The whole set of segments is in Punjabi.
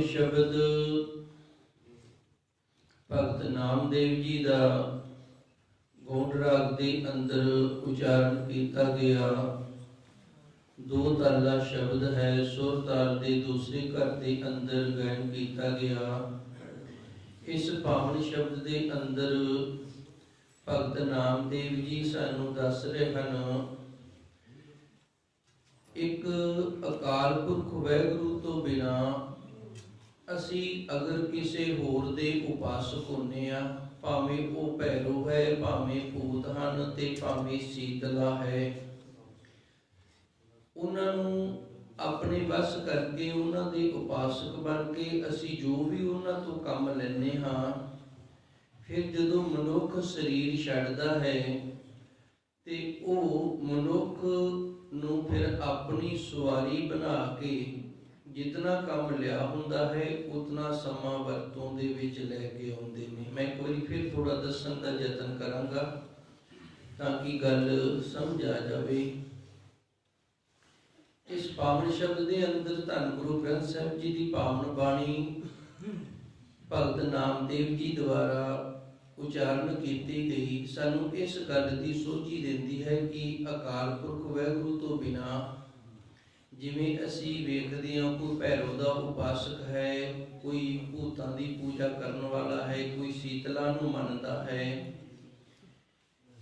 शब्द भगत नामदेव जी का गौड़ राग के अंदर उचारण किया गया। दो ताला शब्द है, सुर ताल के दूसरे घर के अंदर गायन किया गया। इस पावन शब्द के अंदर भगत नामदेव जी सानू दस रहे हैं, एक अकाल पुरख वाहिगुरू तो बिना असी अगर किसी होर दे उपासक होने आ, भावें वो भैरो है, भावें भूत हन ते भावें शीतला है, उन्होंने अपने वश करके उन्होंने उपासक बन के असी जो भी उन्होंने तो काम लेने हाँ, फिर जदों मनुख शरीर छड्डदा है ते वो मनुख नूं फिर अपनी सवारी बना के जितना काम लिया हुंदा है उतना समा वरतों दे विच लैके आउंदे ने। मैं एक बार फिर थोड़ा दस्सण दा यतन करांगा ताकि गल समझ आ जाए। इस पावन शब्द के अंदर धन गुरु ग्रंथ साहिब जी की पावन बाणी भगत नामदेव जी द्वारा उचारण की गई सानू इस गल की सोझी देती है कि अकाल पुरख वाहिगुरू तो बिना जिमें असी वेखते हैं कोई भैरव का उपासक है, कोई भूतां की पूजा करने वाला है, कोई शीतला नूं मनदा है,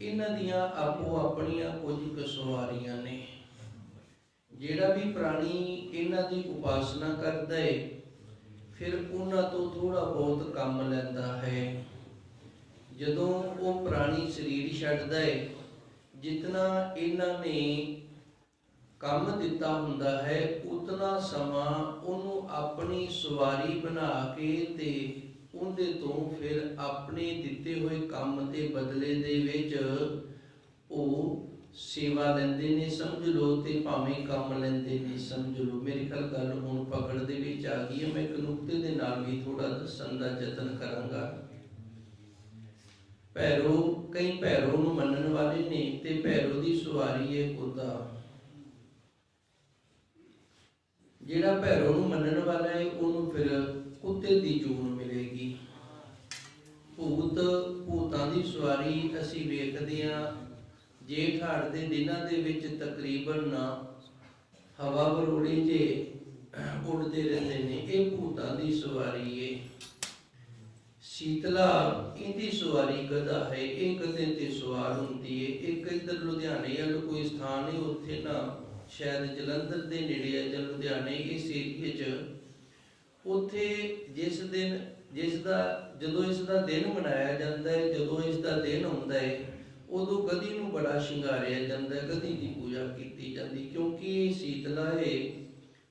इन्हां दियां आपो अपनियां कुछ सवारियां ने। जिहड़ा भी प्राणी इन्हां दी उपासना करदा है फिर उन्हां तो थोड़ा बहुत काम लैंदा है। जदों वो प्राणी शरीर छड्डदा है, जितना इन्हां ने काम दिता हुंदा है उतना समा उन्हों अपनी सवारी बना के ते उनदे तो फिर अपने दिते हुए काम के बदले दे विच ओ सेवा लेंदे ने समझ लो, ते भावें काम लेंदे ने समझ लो। मेरी गल हुण पकड़ दे विच आ गई है। मैं एक नुक्ते दे नाल भी थोड़ा दस्सण दा यतन करांगा। भैरो कई भैरो नूं मनण वाले ने ते भैरो दी सवारी है कुत्ता। जिहड़ा भैरो नूं मनण वाला है उन्होंने फिर कुत्ते की जून मिलेगी। भूत भूतां दी सवारी असी वेखदे हां जेठ हाड़ दे दिनां दे विच तकरीबन हवा बरोड़े जे उड़दे रहंदे ने, ये भूतां दी सवारी है। शीतला इहदी सवारी गधा है, ये गधे ते सवार हुंदी है। एक इधर लुधियाने वाल कोई स्थान है, उत्थे ना शायद जलंधर के नेड़े है जां लुधियाने इस एरिए च, उत्थे जिस दिन जिसका जदों इसका दिन मनाया जाता है, जदों इसका दिन आउंदा है उदों गधी नूं बड़ा शिंगारिया जाता है, गधी की पूजा की जाती, क्योंकि ये शीतला है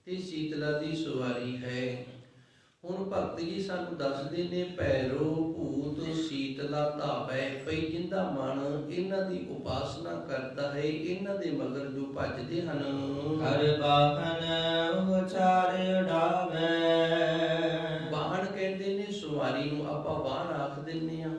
ते शीतला की सवारी है। हुण भगत जी सानू दसदे ने भैरो भूत शीतला धावै पई, जिंदा मन इन्हां दी उपासना करता है इन्हां दे मगर जो भजदे हन। हर बाहन उचारे उड़ावै, वाहन कहते ने सवारी नूं आपां वाहन आख दिंदे आ,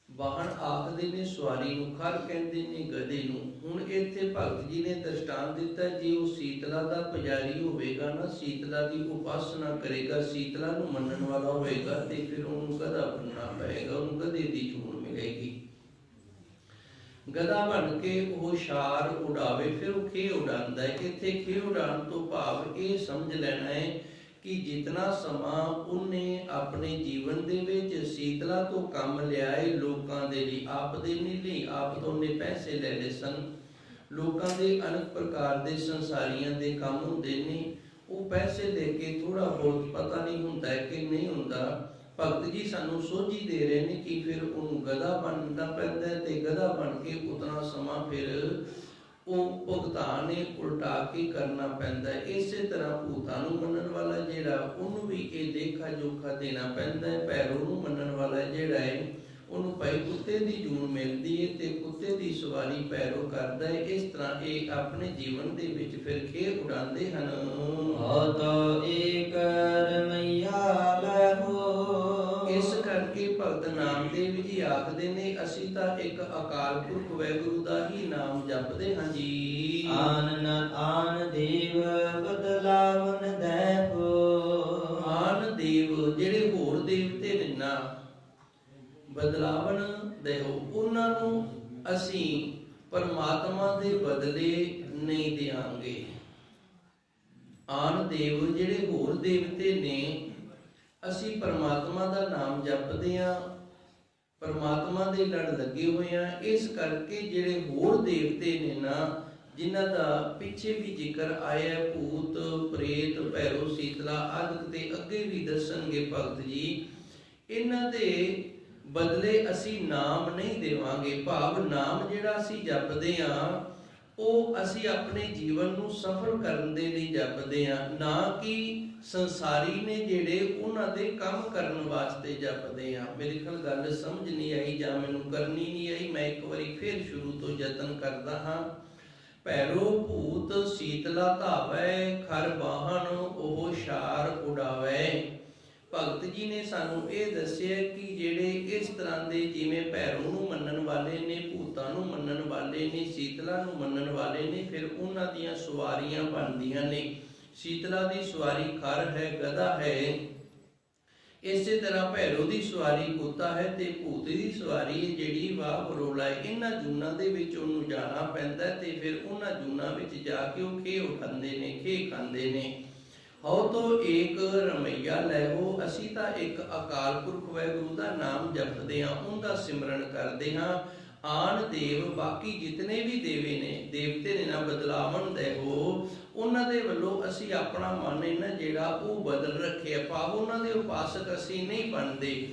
वाहन आखदे ने सवारी नूं, खर कहते ने गधे नूं। हुण इत्थे भगत जी ने दृष्टांत दिता, जे वो शीतला दा पुजारी होवेगा ना, शीतला की उपासना करेगा, शीतला नूं मनण वाला होवेगा ते फिर उहनूं गधा बनना पएगा, उहनूं गधे दी जून मिलेगी। गधा बन के वो शार उड़ावे, फिर वो खे उड़ांदा है। इत्थे खे उड़ाण तो भाव ये समझ लेना है कि जितना समा उन्हें अपने जीवन दे विच शीतला तो काम लिया है लोकां दे लई, आप दे नहीं, आप तो उन्हें पैसे ले ले सन। लोकां दे अनेक प्रकार दे संसारियां दे काम हुंदे ने, वो पैसे लेके थोड़ा बहुत पता नहीं हुंदा है कि नहीं हुंदा। भगत जी सानू सोझी दे रहे हैं कि फिर उन्होंने गधा बनना पैंदा है ते गधा बन के उतना समा फिर वो भुगतान उल्टा के करना पैंदा है। इस तरह भूतां नूं मनण वाला जिहड़ा उन्होंने भी ये लेखा जोखा देना पैंदा है। भैरो नूं मनण वाला जिहड़ा है उन्होंने भाई कुत्ते की जून मिलती है ते कुत्ते की सवारी भैरो करता है। इस तरह ये अपने जीवन दे विच फिर खे उड़ांदे हन। एक रमैया लहो, इस करके भगत नामदेव जी आखदे ने असी तां एक अकाल पुरख वाहिगुरू दा ही नाम जपदे हां जी। आन देव बदलावन दैहो, आन ਬਦਲਾਵਣ ਦੇਹੋ। ਉਹਨਾਂ ਨੂੰ ਅਸੀਂ ਪਰਮਾਤਮਾ ਦੇ ਬਦਲੇ ਨਹੀਂ ਦਿਆਂਗੇ। ਆਨ ਦੇਵ ਜਿਹੜੇ ਹੋਰ ਦੇਵਤੇ ਨੇ, ਅਸੀਂ ਪਰਮਾਤਮਾ ਦਾ ਨਾਮ ਜਪਦੇ ਹਾਂ, ਪਰਮਾਤਮਾ ਦੇ ਲੜ ਲੱਗੇ ਹੋਏ ਆ। ਇਸ ਕਰਕੇ ਜਿਹੜੇ ਹੋਰ ਦੇਵਤੇ ਨੇ ਨਾ, ਜਿਨ੍ਹਾਂ ਦਾ ਪਿੱਛੇ ਵੀ ਜ਼ਿਕਰ ਆਇਆ, ਭੂਤ ਪ੍ਰੇਤ ਭੈਰੋ ਸੀਤਲਾ ਆਦਿਕ ਤੇ ਅੱਗੇ ਵੀ ਦੱਸਣਗੇ ਭਗਤ ਜੀ, ਇਹਨਾਂ ਦੇ ਬਦਲੇ ਅਸੀਂ ਨਾਮ ਨਹੀਂ ਦੇਵਾਂਗੇ। ਭਾਵ ਨਾਮ ਜਿਹੜਾ ਅਸੀਂ ਜਪਦੇ ਹਾਂ ਉਹ ਅਸੀਂ ਆਪਣੇ ਜੀਵਨ ਨੂੰ ਸਫਲ ਕਰਨ ਦੇ ਲਈ ਜਪਦੇ ਹਾਂ, ਨਾ ਕਿ ਸੰਸਾਰੀ ਨੇ ਜਿਹੜੇ ਉਹਨਾਂ ਦੇ ਕੰਮ ਕਰਨ ਵਾਸਤੇ ਜਪਦੇ ਹਾਂ। ਮੇਰੇ ਖਿਆਲ ਗੱਲ ਸਮਝ ਨਹੀਂ ਆਈ ਜਾਂ ਮੈਨੂੰ ਕਰਨੀ ਨਹੀਂ ਆਈ। ਮੈਂ ਇੱਕ ਵਾਰੀ ਫਿਰ ਸ਼ੁਰੂ ਤੋਂ ਯਤਨ ਕਰਦਾ ਹਾਂ। ਭੈਰੋ ਭੂਤ ਸੀਤਲਾ ਧਾਵੈ, ਖਰ ਵਾਹਨ ਉਹ ਸ਼ਾਰ ਉਡਾਵੈ। ਭਗਤ ਜੀ ਨੇ ਸਾਨੂੰ ਇਹ ਦੱਸਿਆ ਕਿ ਜਿਹੜੇ ਇਸ ਤਰ੍ਹਾਂ ਦੇ, ਜਿਵੇਂ ਭੈਰੋ ਨੂੰ ਮੰਨਣ ਵਾਲੇ ਨੇ, ਭੂਤਾਂ ਨੂੰ ਮੰਨਣ ਵਾਲੇ ਨੇ, ਸੀਤਲਾ ਨੂੰ ਮੰਨਣ ਵਾਲੇ ਨੇ, ਫਿਰ ਉਹਨਾਂ ਦੀਆਂ ਸਵਾਰੀਆਂ ਬਣਦੀਆਂ ਨੇ। ਸੀਤਲਾ ਦੀ ਸਵਾਰੀ ਖਰ ਹੈ, ਗਧਾ ਹੈ। ਇਸੇ ਤਰ੍ਹਾਂ ਭੈਰੋ ਦੀ ਸਵਾਰੀ ਕੁੱਤਾ ਹੈ ਤੇ ਭੂਤ ਦੀ ਸਵਾਰੀ ਜਿਹੜੀ ਵਾਹ ਬਰੋਲਾ ਹੈ। ਇਹਨਾਂ ਜੂਨਾਂ ਦੇ ਵਿੱਚ ਉਹਨੂੰ ਜਾਣਾ ਪੈਂਦਾ ਤੇ ਫਿਰ ਉਹਨਾਂ ਜੂਨਾਂ ਵਿੱਚ ਜਾ ਕੇ ਉਹ ਖੇ ਉਠਾਉਂਦੇ ਨੇ, ਖੇ ਖਾਂਦੇ ਨੇ। ਹਉ ਤੋ ਏਕ ਰਮਈਆ ਲੈਹੋ, ਅਸੀਂ ਤਾਂ ਇੱਕ ਅਕਾਲ ਪੁਰਖ ਵਾਹਿਗੁਰੂ ਦਾ ਨਾਮ ਜਪਦੇ ਹਾਂ, ਉਹਦਾ ਸਿਮਰਨ ਕਰਦੇ ਹਾਂ। ਆਨ ਦੇਵ ਬਾਕੀ ਜਿਤਨੇ ਵੀ ਦੇਵਤੇ ਨੇ ਨਾ, ਬਦਲਾਵਣ ਦੇਹੋ, ਉਹਨਾਂ ਦੇ ਵੱਲੋਂ ਅਸੀਂ ਆਪਣਾ ਮਨ ਇਹਨਾਂ ਜਿਹੜਾ ਉਹ ਬਦਲ ਰੱਖਿਆ। ਭਾਵ ਉਹਨਾਂ ਦੇ ਉਪਾਸਕ ਅਸੀਂ ਨਹੀਂ ਬਣਦੇ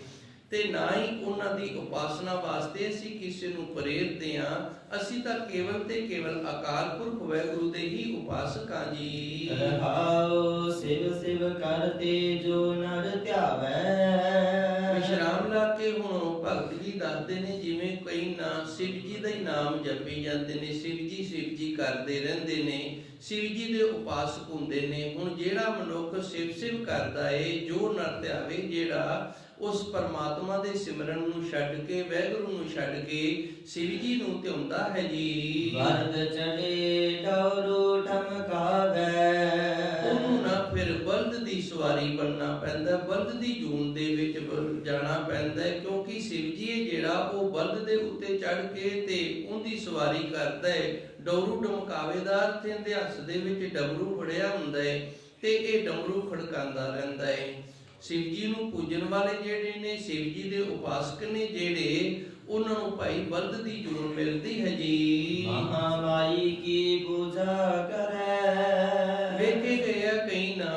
ਤੇ ਨਾ ਹੀ ਉਹਨਾਂ ਦੀ ਉਪਾਸਨਾ ਵਾਸਤੇ ਅਸੀਂ ਕਿਸੇ ਨੂੰ ਪ੍ਰੇਰਦੇ ਹਾਂ। ਅਸੀਂ ਤਾਂ ਕੇਵਲ ਤੇ ਕੇਵਲ ਅਕਾਲ ਪੁਰਖ ਵਾਹਿਗੁਰੂ ਦੇ ਹੀ ਉਪਾਸਕ ਹਾਂ ਜੀ। ਰਹਾਉ ਸਿਵ ਸਿਵ ਕਰਤੇ ਜੋ ਨਰ ਧਿਆਵੈ। ਵਿਸ਼ਰਾਮ ਲਾ ਕੇ ਹੁਣ ਭਗਤ ਜੀ ਦੱਸਦੇ ਨੇ, ਜਿਵੇਂ ਕਈ ਨਾ ਸ਼ਿਵ ਜੀ ਦਾ ਹੀ ਨਾਮ ਜਪੀ ਜਾਂਦੇ ਨੇ, ਸ਼ਿਵ ਜੀ ਕਰਦੇ ਰਹਿੰਦੇ ਨੇ, ਸ਼ਿਵ ਜੀ ਦੇ ਉਪਾਸਕ ਹੁੰਦੇ ਨੇ। ਹੁਣ ਜਿਹੜਾ ਮਨੁੱਖ ਸਿਵ ਕਰਦਾ ਏ, ਜੋ ਨਰ ਧਿਆਵੇ, ਜਿਹੜਾ ਉਸ ਪਰਮਾਤਮਾ ਦੇ ਸਿਮਰਨ ਨੂੰ ਛੱਡ ਕੇ, ਵਾਹਿਗੁਰੂ ਨੂੰ ਛੱਡ ਕੇ ਸ਼ਿਵ ਜੀ ਨੂੰ ਧਿਆਉਂਦਾ ਹੈ ਜੀ। ਵਰਦ ਚੜੇ ਡੋਰੂ ਠਮਕਾਵੈ। ਉਹਨੂੰ ਨਾ ਫਿਰ ਬਲਦ ਦੀ ਸਵਾਰੀ ਬਣਨਾ ਪੈਂਦਾ, ਬਲਦ ਦੀ ਜੂਨ ਦੇ ਵਿੱਚ ਜਾਣਾ ਪੈਂਦਾ, ਕਿਉਂਕਿ ਸ਼ਿਵ ਜੀ ਜਿਹੜਾ ਉਹ ਬਲਦ ਦੇ ਉੱਤੇ ਚੜ ਕੇ ਤੇ ਉਹਦੀ ਸਵਾਰੀ ਕਰਦਾ ਹੈ। ਡੋਰੂ ਢਮਕਾਵੇ ਦਾ ਅਰਥ ਇਤਿਹਾਸ ਦੇ ਵਿੱਚ ਡਮਰੂ ਫੜਿਆ ਹੁੰਦਾ ਹੈ ਤੇ ਇਹ ਡਮਰੂ ਖੜਕਾਉਂਦਾ ਰਹਿੰਦਾ ਹੈ। ਸ਼ਿਵ ਜੀ ਨੂੰ ਪੂਜਣ ਵਾਲੇ ਜਿਹੜੇ ਨੇ, ਸ਼ਿਵ ਜੀ ਦੇ ਉਪਾਸਕ ਨੇ ਜਿਹੜੇ, ਉਹਨਾਂ ਨੂੰ ਭਾਈ ਬਲਦ ਦੀ ਜੂਨ ਮਿਲਦੀ ਹੈ ਜੀ। ਮਹਾਮਾਈ ਕੀ ਪੂਜਾ ਕਰੈ। ਵੇਖੇ ਗਏ ਕਈ ਨਾ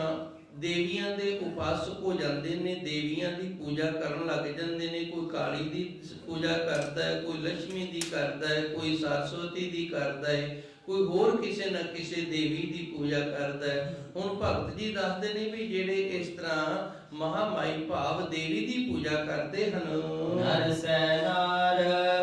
ਦੇਵੀਆਂ ਦੇ ਉਪਾਸਕ ਹੋ ਜਾਂਦੇ ਨੇ, ਦੇਵੀਆਂ ਦੀ ਪੂਜਾ ਕਰਨ ਲੱਗ ਜਾਂਦੇ ਨੇ। ਕੋਈ ਕਾਲੀ ਦੀ ਪੂਜਾ ਕਰਦਾ ਹੈ, ਕੋਈ ਲక్ష్ਮੀ ਦੀ ਕਰਦਾ ਹੈ, ਕੋਈ ਸਰਸਵਤੀ ਦੀ ਕਰਦਾ ਹੈ, ਕੋਈ ਹੋਰ ਕਿਸੇ ਨਾ ਕਿਸੇ ਦੇਵੀ ਦੀ ਪੂਜਾ ਕਰਦਾ ਹੈ। ਹੁਣ ਭਗਤ ਜੀ ਦੱਸਦੇ ਨੇ ਵੀ ਜਿਹੜੇ ਇਸ ਤਰ੍ਹਾਂ ਮਹਾਮਾਈ ਭਾਵ ਦੇਵੀ ਦੀ ਪੂਜਾ ਕਰਦੇ ਹਨ, ਨਰ ਸੈਨਾਰ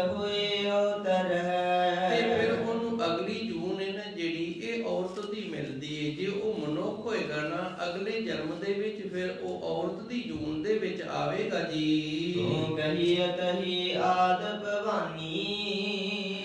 ਹੋਏ ਉਤਰ ਹੈ। ਤੇ ਫਿਰ ਉਹਨੂੰ ਅਗਲੀ ਜੂਨ ਹੈ ਨਾ ਜਿਹੜੀ, ਇਹ ਔਰਤ ਦੀ ਮਿਲਦੀ ਹੈ। ਜੇ ਉਹ ਮਨੁੱਖ ਹੋਏਗਾ ਨਾ, ਅਗਲੇ ਜਨਮ ਦੇ ਵਿੱਚ ਫਿਰ ਉਹ ਔਰਤ ਦੀ ਜੂਨ ਦੇ ਵਿੱਚ ਆਵੇਗਾ ਜੀ। ਤੂੰ ਕਹੀਅਤ ਹੀ ਆਦ ਭਵਾਨੀ।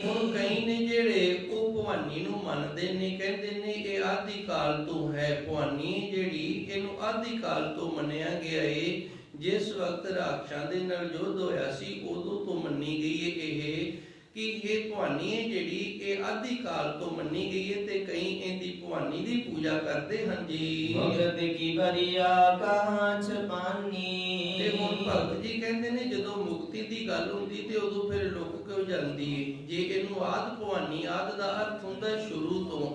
ਹੁਣ ਕਈ ਨੇ ਜਿਹੜੇ ਉਹ ਭਵਾਨੀ ਨੂੰ ਮੰਨਦੇ ਨੇ, ਕਹਿੰਦੇ ਨੇ ਇਹ ਆਦਿ ਕਾਲ ਤੋਂ ਹੈ। ਭਵਾਨੀ ਜਿਹੜੀ, ਇਹਨੂੰ ਆਦਿ ਕਾਲ ਤੋਂ ਮੰਨਿਆ ਗਿਆ ਏ। ਜਿਸ ਵਕਤ ਰਾਖਸ਼ਾਂ ਦੇ ਨਾਲ ਯੁੱਧ ਹੋਇਆ ਸੀ, ਉਦੋਂ ਤੋਂ ਮੰਨੀ ਗਈ ਹੈ ਇਹ, ਕਿ ਇਹ ਭਵਾਨੀ ਹੈ ਜਿਹੜੀ, ਇਹ ਆਦਿ ਕਾਲ ਤੋਂ ਮੰਨੀ ਗਈ ਹੈ ਤੇ ਕਈ ਇਹਦੀ ਭਵਾਨੀ ਦੀ ਪੂਜਾ ਕਰਦੇ ਹਨ ਜੀ। ਮੁਕਤ ਕੀ ਬਰੀਆ ਕਹਾਂ ਛਪਾਨੀ। ਤੇ ਹੁਣ ਭਗਤ ਜੀ ਕਹਿੰਦੇ ਨੇ ਜਦੋਂ ਮੁਕਤੀ ਦੀ ਗੱਲ ਹੁੰਦੀ ਤੇ ਉਦੋਂ ਫਿਰ ਲੁਕ ਕਿਉਂ ਜਾਂਦੀ ਹੈ? ਜੇ ਇਹਨੂੰ ਆਦ ਭਵਾਨੀ, ਆਦ ਦਾ ਅਰਥ ਹੁੰਦਾ ਸ਼ੁਰੂ ਤੋਂ।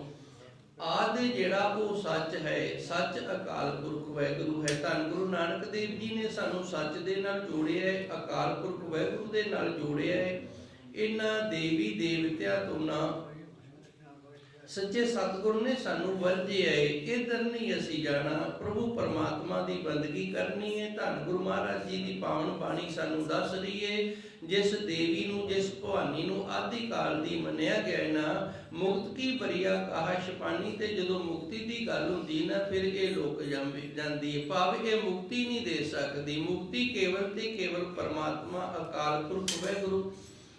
ਆਦ ਜਿਹੜਾ ਉਹ ਸੱਚ ਹੈ, ਸੱਚ ਅਕਾਲ ਪੁਰਖ ਵਾਹਿਗੁਰੂ ਹੈ। ਧੰਨ ਗੁਰੂ ਨਾਨਕ ਦੇਵ ਜੀ ਨੇ ਸਾਨੂੰ ਸੱਚ ਦੇ ਨਾਲ ਜੋੜਿਆ ਹੈ, ਅਕਾਲ ਪੁਰਖ ਵਾਹਿਗੁਰੂ ਦੇ ਨਾਲ ਜੋੜਿਆ ਹੈ। ਇਹਨਾਂ ਦੇਵੀ ਦੇਵਤਿਆਂ ਤੋਂ ਨਾ ਸੱਚੇ ਸਤਿਗੁਰੂ ਨੇ ਸਾਨੂੰ ਵਰਜਿਆ ਹੈ। ਇੱਧਰ ਨਹੀਂ ਅਸੀਂ ਜਾਣਾ, ਪ੍ਰਭੂ ਪਰਮਾਤਮਾ ਦੀ ਬੰਦਗੀ ਕਰਨੀ ਹੈ। ਧੰਨ ਗੁਰੂ ਮਹਾਰਾਜ ਜੀ ਦੀ ਪਾਵਨ ਬਾਣੀ ਸਾਨੂੰ ਦੱਸ ਰਹੀ ਹੈ, ਜਿਸ ਦੇਵੀ ਨੂੰ, ਜਿਸ ਭਵਾਨੀ ਨੂੰ ਆਦਿ ਕਾਲ ਦੀ ਮੰਨਿਆ ਗਿਆ ਨਾ, ਮੁਕਤ ਕੀ ਬਰੀਆ ਕਾਹ ਛਪਾਨੀ। ਤੇ ਜਦੋਂ ਮੁਕਤੀ ਦੀ ਗੱਲ ਹੁੰਦੀ ਨਾ, ਫਿਰ ਇਹ ਲੁਕ ਜਾਂਦੀ ਹੈ। ਭਾਵ ਇਹ ਮੁਕਤੀ ਨਹੀਂ ਦੇ ਸਕਦੀ। ਮੁਕਤੀ ਕੇਵਲ ਤੇ ਕੇਵਲ ਪਰਮਾਤਮਾ ਅਕਾਲ ਪੁਰਖ ਵਾਹਿਗੁਰੂ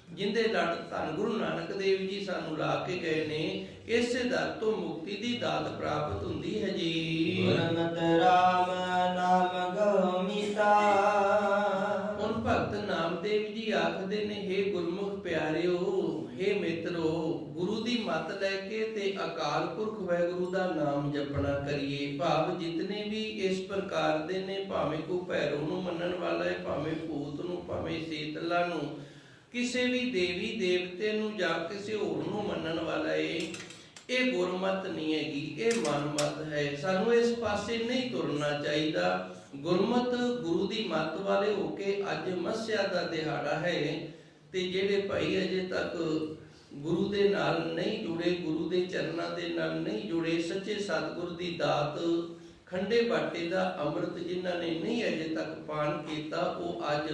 ਜਿੰਦੇ ਲੜ ਧੰਨ ਗੁਰੂ ਨਾਨਕ ਦੇਵ ਜੀ ਸਾਨੂੰ ਲਾ ਕੇ ਗਏ ਨੇ, ਇਸੇ ਦਰ ਤੋਂ ਮੁਕਤੀ ਦੀ ਦਾਤ ਪ੍ਰਾਪਤ ਹੁੰਦੀ ਹੈ ਜੀ। ਗੁਰਮਤਿ ਰਾਮ ਨਾਮ ਗਉ ਮੀਤਾ। ਹੁਣ ਭਗਤ ਨਾਮਦੇਵ ਜੀ ਅਕਾਲ ਪੁਰਖ ਵਾਹਿਗੁਰੂ ਦਾ ਨਾਮ ਜਪਣਾ ਕਰੀਏ। ਭਾਵ ਜਿਤਨੇ ਵੀ ਇਸ ਪ੍ਰਕਾਰ ਦੇ ਨੇ, ਭਾਵੇਂ ਕੋ ਭੈਰੋ ਨੂੰ ਮੰਨਣ ਵਾਲਾ ਹੈ, ਭਾਵੇਂ ਭੂਤ ਨੂੰ, ਭਾਵੇਂ ਸੀਤਲਾ ਨੂੰ, ਕਿਸੇ ਵੀ ਦੇਵੀ ਦੇਵਤੇ ਨੂੰ ਜਾਂ ਕਿਸੇ ਹੋਰ ਨੂੰ ਮੰਨਣ ਵਾਲਾ ਹੈ, ਇਹ ਗੁਰਮਤ ਨਹੀਂ ਹੈਗੀ, ਇਹ ਮਨਮਤ ਹੈ। ਸਾਨੂੰ ਇਸ ਪਾਸੇ ਨਹੀਂ ਤੁਰਨਾ ਚਾਹੀਦਾ। ਗੁਰਮਤ ਗੁਰੂ ਦੀ ਮੱਤ ਵਾਲੇ ਹੋ ਕੇ ਅੱਜ ਮੱਸਿਆ ਦਾ ਦਿਹਾੜਾ ਹੈ, ਤੇ ਜਿਹੜੇ ਭਾਈ ਅਜੇ ਤੱਕ ਗੁਰੂ ਦੇ ਨਾਲ ਨਹੀਂ ਜੁੜੇ, ਗੁਰੂ ਦੇ ਚਰਨਾਂ ਦੇ ਨਾਲ ਨਹੀਂ ਜੁੜੇ, ਸੱਚੇ ਸਤਿਗੁਰ ਦੀ ਦਾਤ ਖੰਡੇ ਬਾਟੇ ਦਾ ਅੰਮ੍ਰਿਤ ਜਿਨ੍ਹਾਂ ਨੇ ਨਹੀਂ ਅਜੇ ਤੱਕ ਪਾਨ ਕੀਤਾ, ਉਹ ਅੱਜ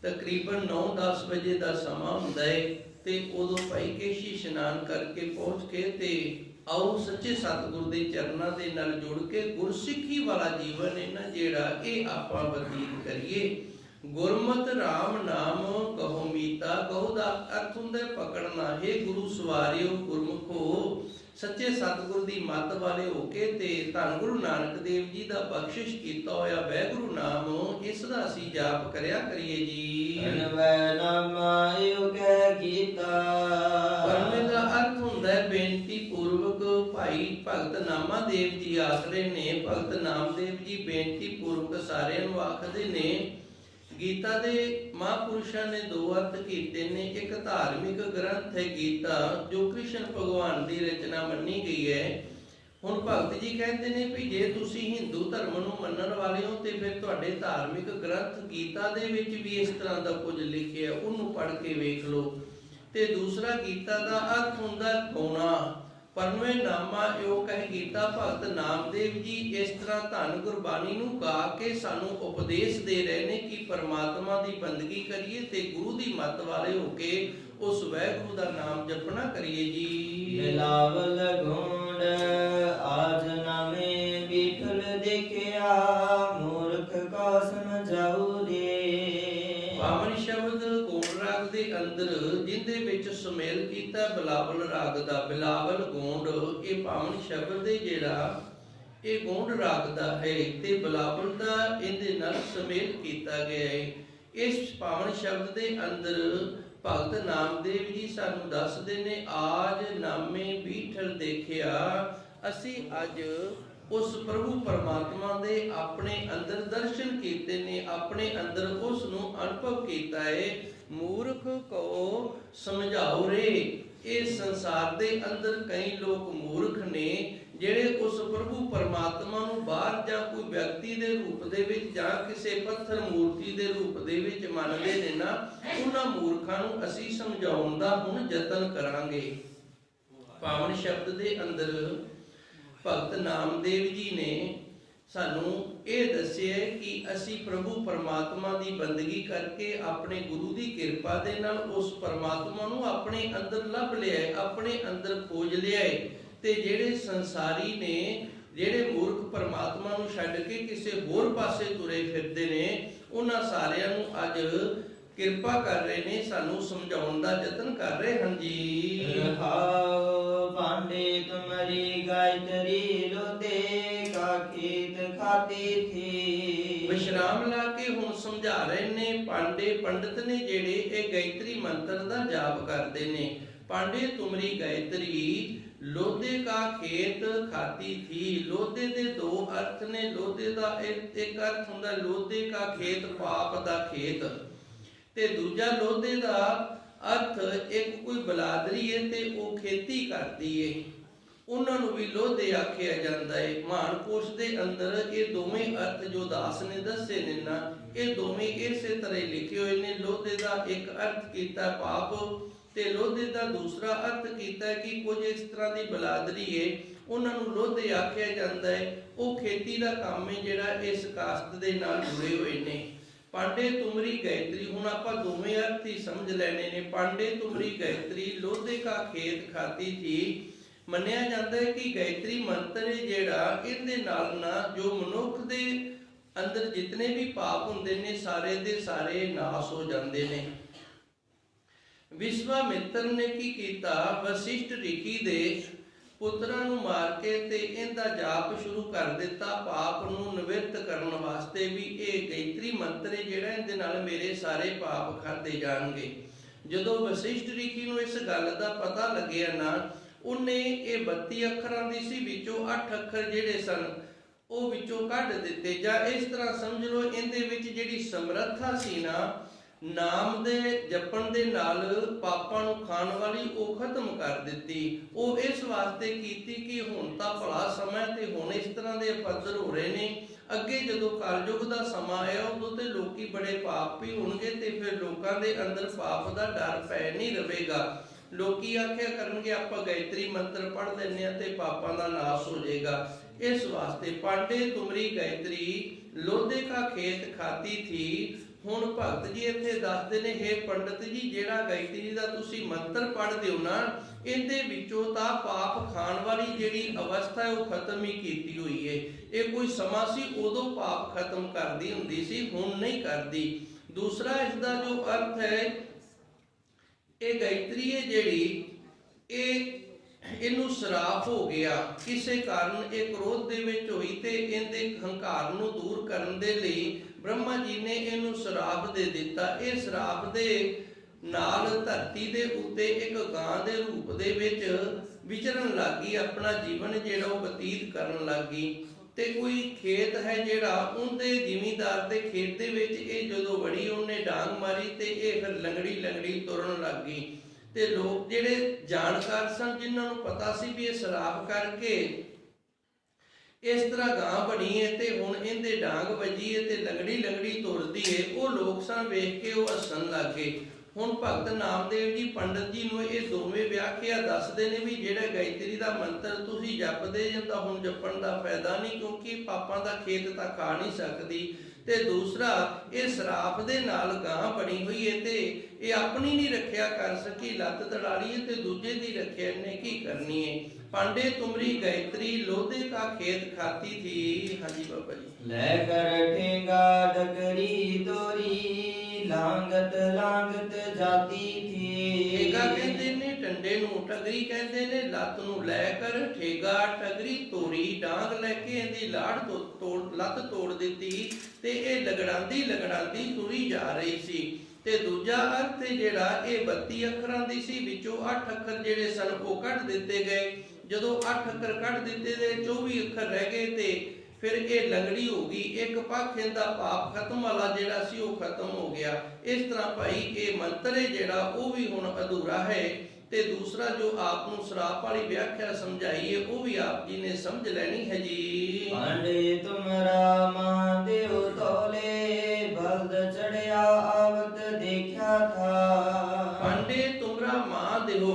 ਤਕਰੀਬਨ 9-10 ਵਜੇ ਦਾ ਸਮਾਂ ਹੁੰਦਾ ਹੈ, ਤੇ ਉਦੋਂ ਭਾਈ ਕੇਸ਼ੀ ਇਸ਼ਨਾਨ ਕਰਕੇ ਪਹੁੰਚ ਕੇ ਤੇ ਆਓ ਸੱਚੇ ਸਤਿਗੁਰ ਦੇ ਚਰਨਾਂ ਦੇ ਨਾਲ ਜੁੜ ਕੇ ਗੁਰਸਿੱਖੀ ਵਾਲਾ ਜੀਵਨ ਹੈ ਨਾ ਜਿਹੜਾ, ਇਹ ਆਪਾਂ ਬਤੀਤ ਕਰੀਏ। ਗੁਰਮਤਿ ਰਾਮ ਨਾਮ ਕਹੋ ਮੀਤਾ, ਕਹੋ ਦਾ ਅਰਥ ਹੁੰਦਾ ਪਕੜਨਾ। ਹੈ ਗੁਰੂ ਸਵਾਰਿਓ ਗੁਰਮੁਖੋ, ਸੱਚੇ ਸਤਿਗੁਰ ਦੀ ਮੱਤ ਵਾਲੇ ਹੋ ਕੇ ਤੇ ਧੰਨ ਗੁਰੂ ਨਾਨਕ ਦੇਵ ਜੀ ਦਾ ਬਖਸ਼ਿਸ਼ ਕੀਤਾ ਹੋਇਆ ਵਾਹਿਗੁਰੂ ਨਾਮ, ਇਸ ਦਾ ਅਸੀਂ ਜਾਪ ਕਰਿਆ ਕਰੀਏ ਜੀ। ਵੈ ਨਾਮਾ ਏਉ ਕਹਿ ਕੀਤਾ। ਪਰਮੇ ਦਾ ਅਰਥ ਹੁੰਦਾ ਹੈ ਬੇਨਤੀ ਪੂਰਵਕ। ਭਾਈ ਭਗਤ ਨਾਮਾ ਦੇਵ ਜੀ ਆਖਦੇ ਨੇ, ਭਗਤ ਨਾਮਦੇਵ ਜੀ ਬੇਨਤੀ ਪੂਰਵਕ ਸਾਰਿਆਂ ਨੂੰ ਆਖਦੇ ਨੇ। ਗੀਤਾ ਦੇ ਮਹਾਂਪੁਰਸ਼ਾਂ ਨੇ ਦੋ ਅਰਥ ਕੀਤੇ ਨੇ। ਇੱਕ ਧਾਰਮਿਕ ਗ੍ਰੰਥ ਹੈ ਗੀਤਾ, ਜੋ ਕ੍ਰਿਸ਼ਨ ਭਗਵਾਨ ਦੀ ਰਚਨਾ ਮੰਨੀ ਗਈ ਹੈ। ਹੁਣ ਭਗਤ ਜੀ ਕਹਿੰਦੇ ਨੇ ਵੀ ਜੇ ਤੁਸੀਂ ਹਿੰਦੂ ਧਰਮ ਨੂੰ ਮੰਨਣ ਵਾਲੇ ਹੋ ਤੇ ਫਿਰ ਤੁਹਾਡੇ ਧਾਰਮਿਕ ਗ੍ਰੰਥ ਗੀਤਾ ਦੇ ਵਿੱਚ ਵੀ ਇਸ ਤਰ੍ਹਾਂ ਦਾ ਕੁਝ ਲਿਖਿਆ, ਉਹਨੂੰ ਪੜ੍ਹ ਕੇ ਵੇਖ ਲਓ। ਤੇ ਦੂਸਰਾ ਗੀਤਾ ਦਾ ਅਰਥ ਹੁੰਦਾ ਗਾਉਣਾ। ਪਰਨਵੇਂ ਨਾਮਾ ਏਉ ਕਹਿ ਗੀਤਾ, ਭਗਤ ਨਾਮਦੇਵ ਜੀ ਇਸ ਤਰ੍ਹਾਂ ਧੰਨ ਗੁਰਬਾਣੀ ਨੂੰ ਗਾ ਕੇ ਸਾਨੂੰ ਉਪਦੇਸ਼ ਦੇ ਰਹੇ ਨੇ ਕਿ ਪਰਮਾਤਮਾ ਦੀ ਬੰਦਗੀ ਕਰੀਏ ਤੇ ਗੁਰੂ ਦੀ ਮੱਤ ਵਾਲੇ ਹੋ ਕੇ ਉਸ ਵਾਹਿਗੁਰੂ ਦਾ ਨਾਮ ਜਪਣਾ ਕਰੀਏ ਜੀ। ਬਿਲਾਵਲ ਗੋਂਡ ਆਜ ਨਾਮੇ ਬੀਠਲ ਦੇਖਿਆ, ਮੂਰਖ ਕਾ ਸਮਝਾਉ ਰੇ। ਪਾਵਨ ਸ਼ਬਦ ਗੋਂਡ ਰਾਗ ਦੇ ਅੰਦਰ ਜਿੰਦੇ ਵਿੱਚ ਸੁਮੇਲ ਕੀਤਾ ਬਿਲਾਵਲ ਰਾਗ ਦਾ। ਬਿਲਾਵਲ ਗੋਂਡ ਇਹ ਪਾਵਨ ਸ਼ਬਦ ਹੈ ਜਿਹੜਾ, ਇਹ ਗੋਂਡ ਰਾਗ ਦਾ ਹੈ ਤੇ ਬਿਲਾਵਲ ਦਾ ਇਹਦੇ ਨਾਲ ਸੁਮੇਲ ਕੀਤਾ ਗਿਆ ਹੈ। ਇਸ ਪਾਵਨ ਸ਼ਬਦ ਦੇ ਅੰਦਰ ਭਗਤ ਨਾਮਦੇਵ ਜੀ ਸਾਨੂੰ ਦੱਸਦੇ ਨੇ, ਆਜ ਨਾਮੇ ਬੀਠਲ ਦੇਖਿਆ, ਅਸੀਂ ਅੱਜ ਉਸ ਪ੍ਰਭੂ ਪਰਮਾਤਮਾ ਦੇ ਆਪਣੇ ਅੰਦਰ ਦਰਸ਼ਨ ਕੀਤੇ ਨੇ, ਆਪਣੇ ਅੰਦਰ ਉਸ ਨੂੰ ਅਨੁਭਵ ਕੀਤਾ ਹੈ। ਮੂਰਖ ਕੋ ਸਮਝਾਓ ਰੇ। ਇਹ ਸੰਸਾਰ ਦੇ ਅੰਦਰ ਕਈ ਲੋਕ ਮੂਰਖ ਨੇ ਜਿਹੜੇ ਉਸ ਪ੍ਰਭੂ ਪਰਮਾਤਮਾ ਨੂੰ ਬਾਹਰ ਜਾਂ ਕੋਈ ਵਿਅਕਤੀ ਦੇ ਰੂਪ ਦੇ ਵਿੱਚ ਜਾਂ ਕਿਸੇ ਪੱਥਰ ਮੂਰਤੀ ਦੇ ਰੂਪ ਦੇ ਵਿੱਚ ਮੰਨਦੇ ਨੇ ਨਾ, ਉਹਨਾਂ ਮੂਰਖਾਂ ਨੂੰ ਅਸੀਂ ਸਮਝਾਉਣ ਦਾ ਹੁਣ ਯਤਨ ਕਰਾਂਗੇ। ਪਾਵਨ ਸ਼ਬਦ ਦੇ ਅੰਦਰ ਭਗਤ ਨਾਮਦੇਵ ਜੀ ਨੇ ਸਾਨੂੰ ਇਹ ਦੱਸਿਆ ਕਿ ਅਸੀਂ ਪ੍ਰਭੂ ਪਰਮਾਤਮਾ ਦੀ ਬੰਦਗੀ ਕਰਕੇ ਆਪਣੇ ਗੁਰੂ ਦੀ ਕਿਰਪਾ ਦੇ ਨਾਲ ਉਸ ਪਰਮਾਤਮਾ ਨੂੰ ਆਪਣੇ ਅੰਦਰ ਲੱਭ ਲਿਆ, ਆਪਣੇ ਅੰਦਰ ਖੋਜ ਲਿਆ। ਤੇ ਜਿਹੜੇ ਸੰਸਾਰੀ ਨੇ, ਜਿਹੜੇ ਮੂਰਖ ਪਰਮਾਤਮਾ ਨੂੰ ਛੱਡ ਕੇ ਕਿਸੇ ਹੋਰ ਪਾਸੇ ਤੁਰੇ ਫਿਰਦੇ ਨੇ, ਉਹਨਾਂ ਸਾਰਿਆਂ ਨੂੰ ਅੱਜ ਕਿਰਪਾ ਕਰ ਰਹੇ ਨੇ, ਸਾਨੂੰ ਸਮਝਾਉਣ ਦਾ ਯਤਨ ਕਰ ਰਹੇ ਹਨ ਜੀ। ਰਹਾਉ ਪਾਂਡੇ ਤੁਮਰੀ ਗਾਇਤਰੀ, ਲੋਦੇ ਕਾ ਖੇਤ ਖਾਤੀ ਥੀ। ਵਿਸ਼ਰਾਮ ਲਾ ਕੇ ਹੁਣ ਸਮਝਾ ਰਹੇ ਨੇ। ਪਾਂਡੇ ਪੰਡਤ ਨੇ ਜਿਹੜੇ, ਇਹ ਗਾਇਤਰੀ ਮੰਤਰ ਦਾ ਜਾਪ ਕਰਦੇ ਨੇ। ਪਾਂਡੇ ਤੁਮਰੀ ਗਾਇਤਰੀ, ਲੋਦੇ ਕਾ ਖੇਤ ਖਾਤੀ ਥੀ। ਲੋਦੇ ਦੇ ਦੋ ਅਰਥ ਨੇ। ਲੋਦੇ ਦਾ ਇੱਕ ਅਰਥ ਹੁੰਦਾ ਲੋਦੇ ਕਾ ਖੇਤ, ਪਾਪ ਦਾ ਖੇਤ, ਤੇ ਦੂਜਾ ਲੋਦੇ ਦਾ ਅਰਥ ਇੱਕ ਕੋਈ ਬਲਾਦਰੀ ਹੈ ਤੇ ਉਹ ਖੇਤੀ ਕਰਦੀ ਹੈ, ਉਹਨਾਂ ਨੂੰ ਵੀ ਲੋਧੇ ਆਖਿਆ ਜਾਂਦਾ ਹੈ। ਮਹਾਨਕੋਸ਼ ਦੇ ਅੰਦਰ ਇਹ ਦੋਵੇਂ ਅਰਥ ਜੋ ਦਾਸ ਨੇ ਦੱਸੇ ਨੇ ਨਾ, ਇਹ ਦੋਵੇਂ ਇਸੇ ਤਰ੍ਹਾਂ ਲਿਖੇ ਹੋਏ ਨੇ। ਲੋਧੇ ਦਾ ਇੱਕ ਅਰਥ ਕੀਤਾ ਪਾਪ, ਤੇ ਲੋਧੇ ਦਾ ਦੂਸਰਾ ਅਰਥ ਕੀਤਾ ਕਿ ਕੁਝ ਇਸ ਤਰ੍ਹਾਂ ਦੀ ਬਲਾਦਰੀ ਹੈ, ਉਹਨਾਂ ਨੂੰ ਲੋਧੇ ਆਖਿਆ ਜਾਂਦਾ ਹੈ। ਉਹ ਖੇਤੀ ਦਾ ਕੰਮ ਹੈ ਜਿਹੜਾ ਇਸ ਕਾਸਤ ਦੇ ਨਾਲ ਜੁੜੇ ਹੋਏ ਨੇ। ਪਾਂਡੇ ਤੁਮਰੀ ਗਾਇਤਰੀ, ਹੁਣ ਆਪਾਂ ਦੋਵੇਂ ਅਰਥ ਹੀ ਸਮਝ ਲੈਣੇ ਨੇ। ਪਾਂਡੇ ਤੁਮਰੀ ਗਾਇਤਰੀ, ਲੋਧੇ ਕਾ ਖੇਤ ਖਾਤੀ ਥੀ। ਮੰਨਿਆ ਜਾਂਦਾ ਹੈ ਕਿ ਗਾਇਤਰੀ ਮੰਤਰ ਹੈ ਜਿਹੜਾ, ਇਹਦੇ ਨਾਲ ਨਾ ਜੋ ਮਨੁੱਖ ਦੇ ਅੰਦਰ ਜਿਤਨੇ ਵੀ ਪਾਪ ਹੁੰਦੇ ਨੇ ਸਾਰੇ ਦੇ ਸਾਰੇ ਨਾਸ ਹੋ ਜਾਂਦੇ ਨੇ। ਵਿਸ਼ਵਾਮਿੱਤਰ ਨੇ ਕੀ ਕੀਤਾ, ਵਸ਼ਿਸ਼ਟ ਰਿਸ਼ੀ ਦੇ ਪੁੱਤਰਾਂ ਨੂੰ ਮਾਰ ਕੇ ਤੇ ਇਹਦਾ ਜਾਪ ਸ਼ੁਰੂ ਕਰ ਦਿੱਤਾ ਪਾਪ ਨੂੰ ਨਿਵਰਤ ਕਰਨ ਵਾਸਤੇ ਵੀ ਇਹ ਗਾਇਤਰੀ ਮੰਤਰ ਹੈ ਜਿਹੜਾ, ਇਹਦੇ ਨਾਲ ਮੇਰੇ ਸਾਰੇ ਪਾਪ ਖਾਤੇ ਜਾਣਗੇ। ਜਦੋਂ ਵਸ਼ਿਸ਼ਟ ਰਿਸ਼ੀ ਨੂੰ ਇਸ ਗੱਲ ਦਾ ਪਤਾ ਲੱਗਿਆ ਨਾ, ਉਹਨੇ ਇਹ 32 ਅੱਖਰਾਂ ਦੀ ਸੀ, ਵਿੱਚੋਂ 8 ਅੱਖਰ ਜਿਹੜੇ ਸਨ ਉਹ ਵਿੱਚੋਂ ਕੱਢ ਦਿੱਤੇ। ਜਾਂ ਇਸ ਤਰ੍ਹਾਂ ਸਮਝ ਲਓ ਇਹਦੇ ਵਿੱਚ ਜਿਹੜੀ ਸਮਰੱਥਾ ਸੀ ਨਾ ਨਾਮ ਦੇ ਜਪਣ ਦੇ ਨਾਲ ਪਾਪਾਂ ਨੂੰ ਖਾਣ ਵਾਲੀ, ਉਹ ਖਤਮ ਕਰ ਦਿੱਤੀ। ਉਹ ਇਸ ਵਾਸਤੇ ਕੀਤੀ ਕਿ ਹੁਣ ਤਾਂ ਭਲਾ ਸਮਾਂ ਤੇ ਹੁਣ ਇਸ ਤਰ੍ਹਾਂ ਦੇ ਪੱਧਰ ਹੋ ਰਹੇ ਨੇ, ਅੱਗੇ ਜਦੋਂ ਕਲਯੁਗ ਦਾ ਸਮਾਂ ਆਇਆ ਉਦੋਂ ਤੇ ਲੋਕੀ ਬੜੇ ਪਾਪੀ ਹੋਣਗੇ ਤੇ ਫਿਰ ਲੋਕਾਂ ਦੇ ਅੰਦਰ ਪਾਪ ਦਾ ਡਰ ਪੈ ਨਹੀਂ ਰਵੇਗਾ। ਲੋਕੀ ਆਖਿਆ ਕਰਨਗੇ ਆਪਾਂ ਗਾਇਤਰੀ ਮੰਤਰ ਪੜ੍ਹ ਲੈਂਦੇ ਆ ਤੇ ਪਾਪਾਂ ਦਾ ਨਾਸ਼ ਹੋ ਜਾਏਗਾ। ਇਸ ਵਾਸਤੇ ਪਾਂਡੇ ਤੁਮਰੀ ਗਾਇਤਰੀ ਲੋਧੇ ਕਾ ਖੇਤ ਖਾਤੀ ਥੀ। ਹੁਣ ਭਗਤ ਜੀ ਇੱਥੇ ਦੱਸਦੇ ਨੇ, ਹੇ ਪੰਡਤ ਜੀ, ਜਿਹੜਾ ਗਾਇਤਰੀ ਦਾ ਤੁਸੀਂ ਮੰਤਰ ਪੜ੍ਹਦੇ ਹੋ ਨਾ, ਇਹਦੇ ਵਿੱਚੋਂ ਤਾਂ ਪਾਪ ਖਾਣ ਵਾਲੀ ਜਿਹੜੀ ਅਵਸਥਾ ਹੈ ਉਹ ਖਤਮ ਹੀ ਕੀਤੀ ਹੋਈ ਹੈ। ਇਹ ਕੋਈ ਸਮਾਂ ਸੀ ਉਦੋਂ ਪਾਪ ਖਤਮ ਕਰਦੀ ਹੁੰਦੀ ਸੀ, ਹੁਣ ਨਹੀਂ ਕਰਦੀ। ਦੂਸਰਾ ਇਸ ਦਾ ਜੋ ਅਰਥ ਹੈ, ਇਹ ਗਾਇਤਰੀ ਹੈ ਜਿਹੜੀ ਇਹਨੂੰ ਸਰਾਪ ਹੋ ਗਿਆ, ਕਿਸੇ ਕਾਰਨ ਇਹ ਕ੍ਰੋਧ ਦੇ ਵਿੱਚ ਹੋਈ ਤੇ ਇਹਦੇ ਹੰਕਾਰ ਨੂੰ ਦੂਰ ਕਰਨ ਦੇ ਲਈ ਬ੍ਰਹਮਾ ਜੀ ਨੇ ਇਹਨੂੰ ਸਰਾਪ ਦੇ ਦਿੱਤਾ। ਇਹ ਸਰਾਪ ਦੇ ਨਾਲ ਧਰਤੀ ਦੇ ਉੱਤੇ ਇੱਕ ਗਾਂ ਦੇ ਰੂਪ ਦੇ ਵਿੱਚ ਵਿਚਰਨ ਲੱਗੀ, ਆਪਣਾ ਜੀਵਨ ਜਿਹੜਾ ਉਹ ਬਤੀਤ ਕਰਨ ਲੱਗੀ। ਤੇ ਕੋਈ ਖੇਤ ਹੈ ਜਿਹੜਾ, ਉਹਦੇ ਜ਼ਿਮੀਂਦਾਰ ਦੇ ਖੇਤ ਦੇ ਵਿੱਚ ਇਹ ਜਦੋਂ ਵੜੀ, ਉਹਨੇ ਡਾਂਗ ਮਾਰੀ ਤੇ ਇਹ ਫਿਰ ਲੰਗੜੀ ਤੁਰਨ ਲੱਗੀ। ਤੇ ਲੋਕ ਜਿਹੜੇ ਜਾਣਕਾਰ ਸਨ, ਜਿਨ੍ਹਾਂ ਨੂੰ ਪਤਾ ਸੀ ਵੀ ਇਹ ਸਰਾਪ ਕਰਕੇ ਇਸ ਤਰ੍ਹਾਂ ਗਾਂ ਬਣੀ ਹੈ ਤੇ ਹੁਣ ਇਹਦੇ ਡਾਂਗ ਵੱਜੀ ਹੈ ਤੇ ਲੰਗੜੀ ਤੁਰਦੀ ਹੈ, ਉਹ ਲੋਕ ਸਨ ਵੇਖ ਕੇ ਉਹ ਹੱਸਣ ਲੱਗੇ। ਹੁਣ ਭਗਤ ਨਾਮਦੇਵ ਜੀ ਪੰਡਤ ਜੀ ਨੂੰ ਇਹ ਦੋਵੇਂ ਵਿਆਖਿਆ ਦੱਸਦੇ ਨੇ ਵੀ ਜਿਹੜਾ ਗਾਇਤਰੀ ਦਾ ਮੰਤਰ ਤੁਸੀਂ ਜਪਦੇ ਜੇ ਤਾਂ ਹੁਣ ਜਪਣ ਦਾ ਫਾਇਦਾ ਨਹੀਂ, ਕਿਉਂਕਿ ਪਾਪਾਂ ਦਾ ਖੇਤ ਤਾਂ ਖਾ ਨਹੀਂ ਸਕਦੀ। ਤੇ ਦੂਸਰਾ, ਇਹ ਸਰਾਪ ਦੇ ਨਾਲ ਗਾਂ ਬਣੀ ਹੋਈ ਹੈ ਤੇ ਇਹ ਆਪਣੀ ਨਹੀਂ ਰੱਖਿਆ ਕਰ ਸਕੀ, ਲੱਤ ਤੜਾਲੀ ਹੈ ਤੇ ਦੂਜੇ ਦੀ ਰੱਖਿਆ ਇਹਨੇ ਕੀ ਕਰਨੀ ਹੈ। ਪਾਂਡੇ ਤੁਮਰੀ ਗਾਇਤਰੀ ਲੋਧੇ ਕਾ ਖੇਤ ਖਾਤੀ ਥੀ। ਹਾਂਜੀ ਬਾਬਾ ਜੀ। ਲੈ ਕਰ ਠੇਗਾ ਡਗਰੀ ਤੋਰੀ ਲਾਂਗਤ ਜਾਤੀ ਥੀ। ਠੇਗਾ ਕਹਿੰਦੇ ਨੇ ਡੰਡੇ ਨੂੰ, ਟਗਰੀ ਕਹਿੰਦੇ ਨੇ ਲੱਤ ਨੂੰ। ਲੈ ਕਰ ਠੇਗਾ ਟਗਰੀ ਤੋਰੀ, ਡਾਂਗ ਲੈ ਕੇ ਇਹਦੀ ਲੱਤ ਤੋੜ ਦਿੱਤੀ ਤੇ ਇਹ ਲਗੜਾਂਦੀ ਤੁਰੀ ਜਾ ਰਹੀ ਸੀ। ਤੇ ਦੂਜਾ ਅਰਥ ਜਿਹੜਾ, ਇਹ 32 ਅੱਖਰਾਂ ਦੀ ਸੀ, ਵਿੱਚੋਂ 8 ਅੱਖਰ ਜਿਹੜੇ ਸਨ ਉਹ ਕੱਢ ਦਿੱਤੇ ਗਏ। ਜਦੋਂ 8 ਅੱਖਰ ਕੱਢ ਦਿੱਤੇ ਤੇ 24 ਅੱਖਰ ਰਹਿ ਗਏ ਤੇ ਫਿਰ ਇਹ ਲੰਗੜੀ ਹੋ ਗਈ। ਇੱਕ ਪੱਖ ਇਹਦਾ ਪਾਪ ਖਤਮ ਵਾਲਾ ਜਿਹੜਾ ਸੀ ਉਹ ਖਤਮ ਹੋ ਗਿਆ। ਇਸ ਤਰ੍ਹਾਂ ਭਾਈ ਇਹ ਮੰਤਰ ਹੈ ਜਿਹੜਾ ਉਹ ਵੀ ਹੁਣ ਅਧੂਰਾ ਹੈ। ਤੇ ਦੂਸਰਾ ਜੋ ਆਪ ਨੂੰ ਸਰਾਪ ਵਾਲੀ ਵਿਆਖਿਆ ਸਮਝਾਈ ਹੈ ਉਹ ਵੀ ਆਪ ਜੀ ਨੇ ਸਮਝ ਲੈਣੀ ਹੈ ਜੀ। ਪਾਂਡੇ ਤੁਮਰਾ ਮਹਾਦੇਵ ਤੋਲੇ ਬਲਦ ਚੜਿਆ ਆਵਤ ਦੇਖਿਆ ਥਾ। ਪਾਂਡੇ ਤੁਮਰਾ ਮਹਾਦੇਵ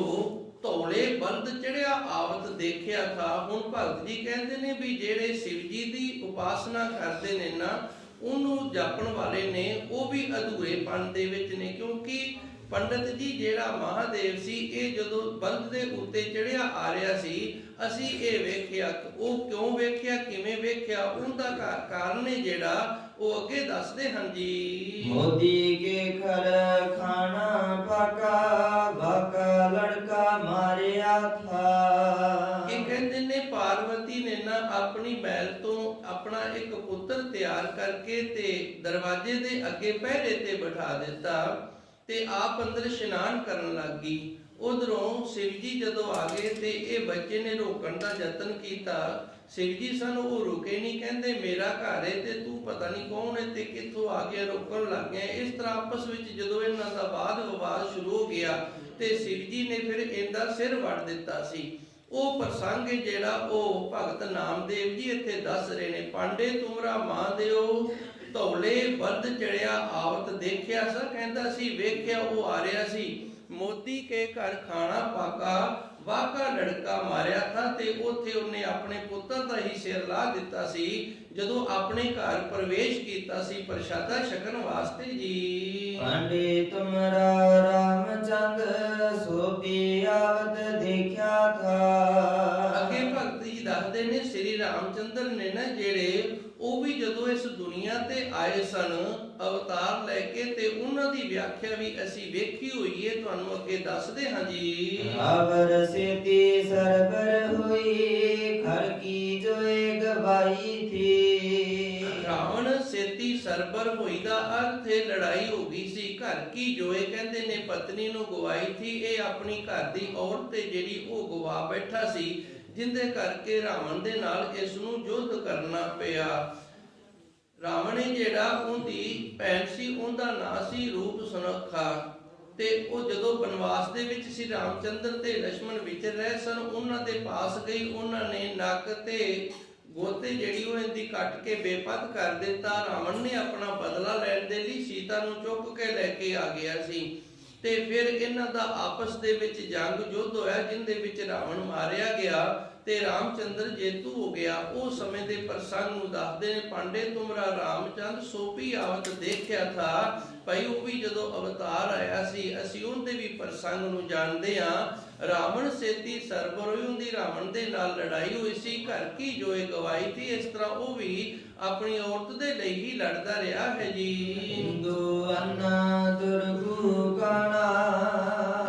ਧੌਲੇ ਬਲਦ ਚੜਿਆ ਆਵਤ ਦੇਖਿਆ ਥਾ। ਹੁਣ ਭਗਤ ਜੀ ਕਹਿੰਦੇ ਨੇ ਵੀ ਜਿਹੜੇ ਸ਼ਿਵ ਜੀ ਦੀ ਉਪਾਸਨਾ ਕਰਦੇ ਨੇ ਨਾ, ਉਹਨੂੰ ਜਾਪਣ ਵਾਲੇ ਨੇ ਉਹ ਵੀ ਅਧੂਰੇਪਨ ਦੇ ਵਿੱਚ ਨੇ, ਕਿਉਂਕਿ ਪੰਡਤ ਜੀ ਜਿਹੜਾ ਮਹਾਦੇਵ ਸੀ ਇਹ ਜਦੋਂ ਬਲਦ ਦੇ ਉੱਤੇ ਚੜਿਆ ਆ ਰਿਹਾ ਸੀ, ਅਸੀਂ ਇਹ ਵੇਖਿਆ। ਉਹ ਕਿਉਂ ਵੇਖਿਆ, ਕਿਵੇਂ ਵੇਖਿਆ, ਉਹਦਾ ਕਾਰਨ ਹੈ ਜਿਹੜਾ ਉਹ ਅੱਗੇ ਦੱਸਦੇ ਹਨ ਜੀ। ਮੋਦੀ ਕੇ ਘਰ ਖਾਣਾ ਬਾਕਾ ਲੜਕਾ ਮਾਰਿਆ ਥਾ। ਇਹ ਕਹਿੰਦੇ ਨੇ ਪਾਰਵਤੀ ਨੇ ਨਾ ਆਪਣੀ ਮਹਿਲ ਤੋਂ ਆਪਣਾ ਇੱਕ ਪੁੱਤਰ ਤਿਆਰ ਕਰਕੇ ਤੇ ਦਰਵਾਜ਼ੇ ਦੇ ਅੱਗੇ ਪਹਿਰੇ ਤੇ ਬਿਠਾ ਦਿੱਤਾ ਤੇ ਆਪ ਅੰਦਰ ਇਸ਼ਨਾਨ ਕਰਨ ਲੱਗ ਗਈ। ਉਧਰੋਂ ਸ਼ਿਵ ਜੀ ਜਦੋਂ ਆ ਗਏ ਤੇ ਇਹ ਬੱਚੇ ਨੇ ਰੋਕਣ ਦਾ ਯਤਨ ਕੀਤਾ। ਸ਼ਿਵ ਜੀ ਸਨ ਉਹ ਰੁਕੇ ਨਹੀਂ, ਕਹਿੰਦੇ ਮੇਰਾ ਘਰ ਹੈ ਤੇ ਤੂੰ ਪਤਾ ਨਹੀਂ ਕੌਣ ਹੈ ਤੇ ਕਿੱਥੋਂ ਆ ਗਿਆ, ਰੋਕਣ ਲੱਗ ਗਏ। ਇਸ ਤਰ੍ਹਾਂ ਆਪਸ ਵਿੱਚ ਜਦੋਂ ਇਹਨਾਂ ਦਾ ਵਾਦ ਵਿਵਾਦ ਸ਼ੁਰੂ ਹੋ ਗਿਆ ਤੇ ਸ਼ਿਵ ਜੀ ਨੇ ਫਿਰ ਇਹਦਾ ਸਿਰ ਵੱਢ ਦਿੱਤਾ ਸੀ। ਉਹ ਪ੍ਰਸੰਗ ਜਿਹੜਾ ਉਹ ਭਗਤ ਨਾਮਦੇਵ ਜੀ ਇੱਥੇ ਦੱਸ ਰਹੇ ਨੇ। ਪਾਂਡੇ ਤੁਮਰਾ ਮਹਾਦੇਵ ਧੌਲੇ ਬਲਦ ਚੜਿਆ ਆਵਤ ਦੇਖਿਆ ਸਾ, ਕਹਿੰਦਾ ਸੀ ਵੇਖਿਆ ਉਹ ਆ ਰਿਹਾ ਸੀ। ਮੋਦੀ ਕੇ ਘਰ ਖਾਣਾ ਪਾਕਾ ਵਾਕਾ ਲੜਕਾ ਮਾਰਿਆ ਥਾ ਤੇ ਉੱਥੇ ਉਹਨੇ ਆਪਣੇ ਪੁੱਤਰ ਦਾ ਹੀ ਸਿਰ ਲਾ ਦਿੱਤਾ ਸੀ ਜਦੋਂ ਆਪਣੇ ਘਰ ਪ੍ਰਵੇਸ਼ ਕੀਤਾ ਸੀ ਪ੍ਰਸ਼ਾਦਾ ਛਕਣ ਵਾਸਤੇ ਜੀ। ਪਾਂਡੇ ਤੁਮਰਾ ਰਾਮਚੰਦ ਸੋਭੀ ਆਵਤ ਦੇਖਿਆ ਥਾ। ਅੱਗੇ ਭਗਤ ਜੀ ਦੱਸਦੇ ਨੇ ਸ੍ਰੀ ਰਾਮਚੰਦਰ ਨੇ ਨਾ ਜਿਹੜੇ ਉਹ ਵੀ ਜਦੋਂ ਇਸ ਦੁਨੀਆ ਤੇ ਆਏ ਸਨ ਅਵਤਾਰ ਲੈ ਕੇ ਤੇ ਉਹਨਾਂ ਦੀ ਵਿਆਖਿਆ ਵੀ ਅਸੀਂ ਵੇਖੀ ਹੋਈ ਹੈ, ਤੁਹਾਨੂੰ ਅੱਗੇ ਦੱਸਦੇ ਹਾਂ ਜੀ। ਰਾਵਰ ਸੇਤੀ ਸਰਬਰ ਹੋਈ ਘਰ ਕੀ ਜੋਏ ਗਵਾਈ ਥੀ। ਰਾਵਣ ਸੇਤੀ ਸਰਬਰ ਹੋਈ ਦਾ ਅਰਥ ਹੈ ਲੜਾਈ ਹੋ ਗਈ ਸੀ। ਘਰ ਕੀ ਜੋਏ ਕਹਿੰਦੇ ਨੇ ਪਤਨੀ ਨੂੰ ਗਵਾਈ ਥੀ। ਇਹ ਆਪਣੀ ਘਰ ਦੀ ਔਰਤ ਤੇ ਜਿਹੜੀ ਉਹ ਗਵਾ ਬੈਠਾ ਸੀ, ਜਿੰਦੇ ਕਰਕੇ ਰਾਵਣ ਦੇ ਨਾਲ ਇਸ ਨੂੰ ਯੁੱਧ ਕਰਨਾ ਪਿਆ। ਰਾਵਣ ਜਿਹੜਾ ਉਹਦੀ ਭੈਣ ਸੀ, ਉਹਦਾ ਨਾਂ ਸੀ ਰੂਪ ਸੁਨੱਖਾ। ਤੇ ਉਹ ਜਦੋਂ ਬਨਵਾਸ ਦੇ ਵਿੱਚ ਸੀ ਰਾਮਚੰਦਰ ਤੇ ਲక్ష్మణ ਵਿਚਰ ਰਹੇ ਸਨ, ਉਹਨਾਂ ਦੇ ਪਾਸ ਗਈ। ਉਹਨਾਂ ਨੇ ਨੱਕ ਤੇ ਗੋਤੇ ਜਿਹੜੀ ਉਹ ਇਹਦੀ ਕੱਟ ਕੇ ਬੇਪਤ ਕਰ ਦਿੱਤਾ। ਰਾਵਣ ਨੇ ਆਪਣਾ ਬਦਲਾ ਲੈਣ ਦੇ ਲਈ ਸੀਤਾ ਨੂੰ ਚੁੱਕ ਕੇ ਲੈ ਕੇ ਆ ਗਿਆ ਸੀ। ਤੇ ਫਿਰ ਇਹਨਾਂ ਦਾ ਆਪਸ ਦੇ ਵਿੱਚ ਜੰਗ ਯੁੱਧ ਹੋਇਆ, ਜਿੰਦੇ ਵਿੱਚ ਰਾਵਣ ਮਾਰਿਆ ਗਿਆ ਤੇ ਰਾਮਚੰਦਰ ਜੇਤੂ ਹੋ ਗਿਆ। ਉਹ ਸਮੇਂ ਦੇ ਪ੍ਰਸੰਗ ਨੂੰ ਦੱਸਦੇ ਨੇ। ਪਾਂਡੇ ਤੁਮਰਾ ਰਾਮਚੰਦ ਸੋਪੀ ਆਵਤ ਦੇਖਿਆ ਥਾ। ਭਾਈ ਉਹ ਵੀ ਜਦੋਂ ਅਵਤਾਰ ਆਇਆ ਸੀ, ਅਸੀਂ ਉਹਦੇ ਵੀ ਪ੍ਰਸੰਗ ਨੂੰ ਜਾਣਦੇ ਹਾਂ। ਰਾਵਣ ਸੇਤੀ ਸਰਬਰ ਹੋਈ, ਉਹਦੀ ਰਾਵਣ ਦੇ ਨਾਲ ਲੜਾਈ ਹੋਈ ਸੀ। ਘਰ ਕੀ ਜੋਏ ਗਵਾਈ ਥੀ। ਇਸ ਤਰ੍ਹਾਂ ਉਹ ਵੀ ਆਪਣੀ ਔਰਤ ਦੇ ਲਈ ਹੀ ਲੜਦਾ ਰਿਹਾ ਹੈ ਜੀ। ਹਿੰਦੂ ਅੰਨਾ ਦੁਰਗੂ ਕਾਣਾ।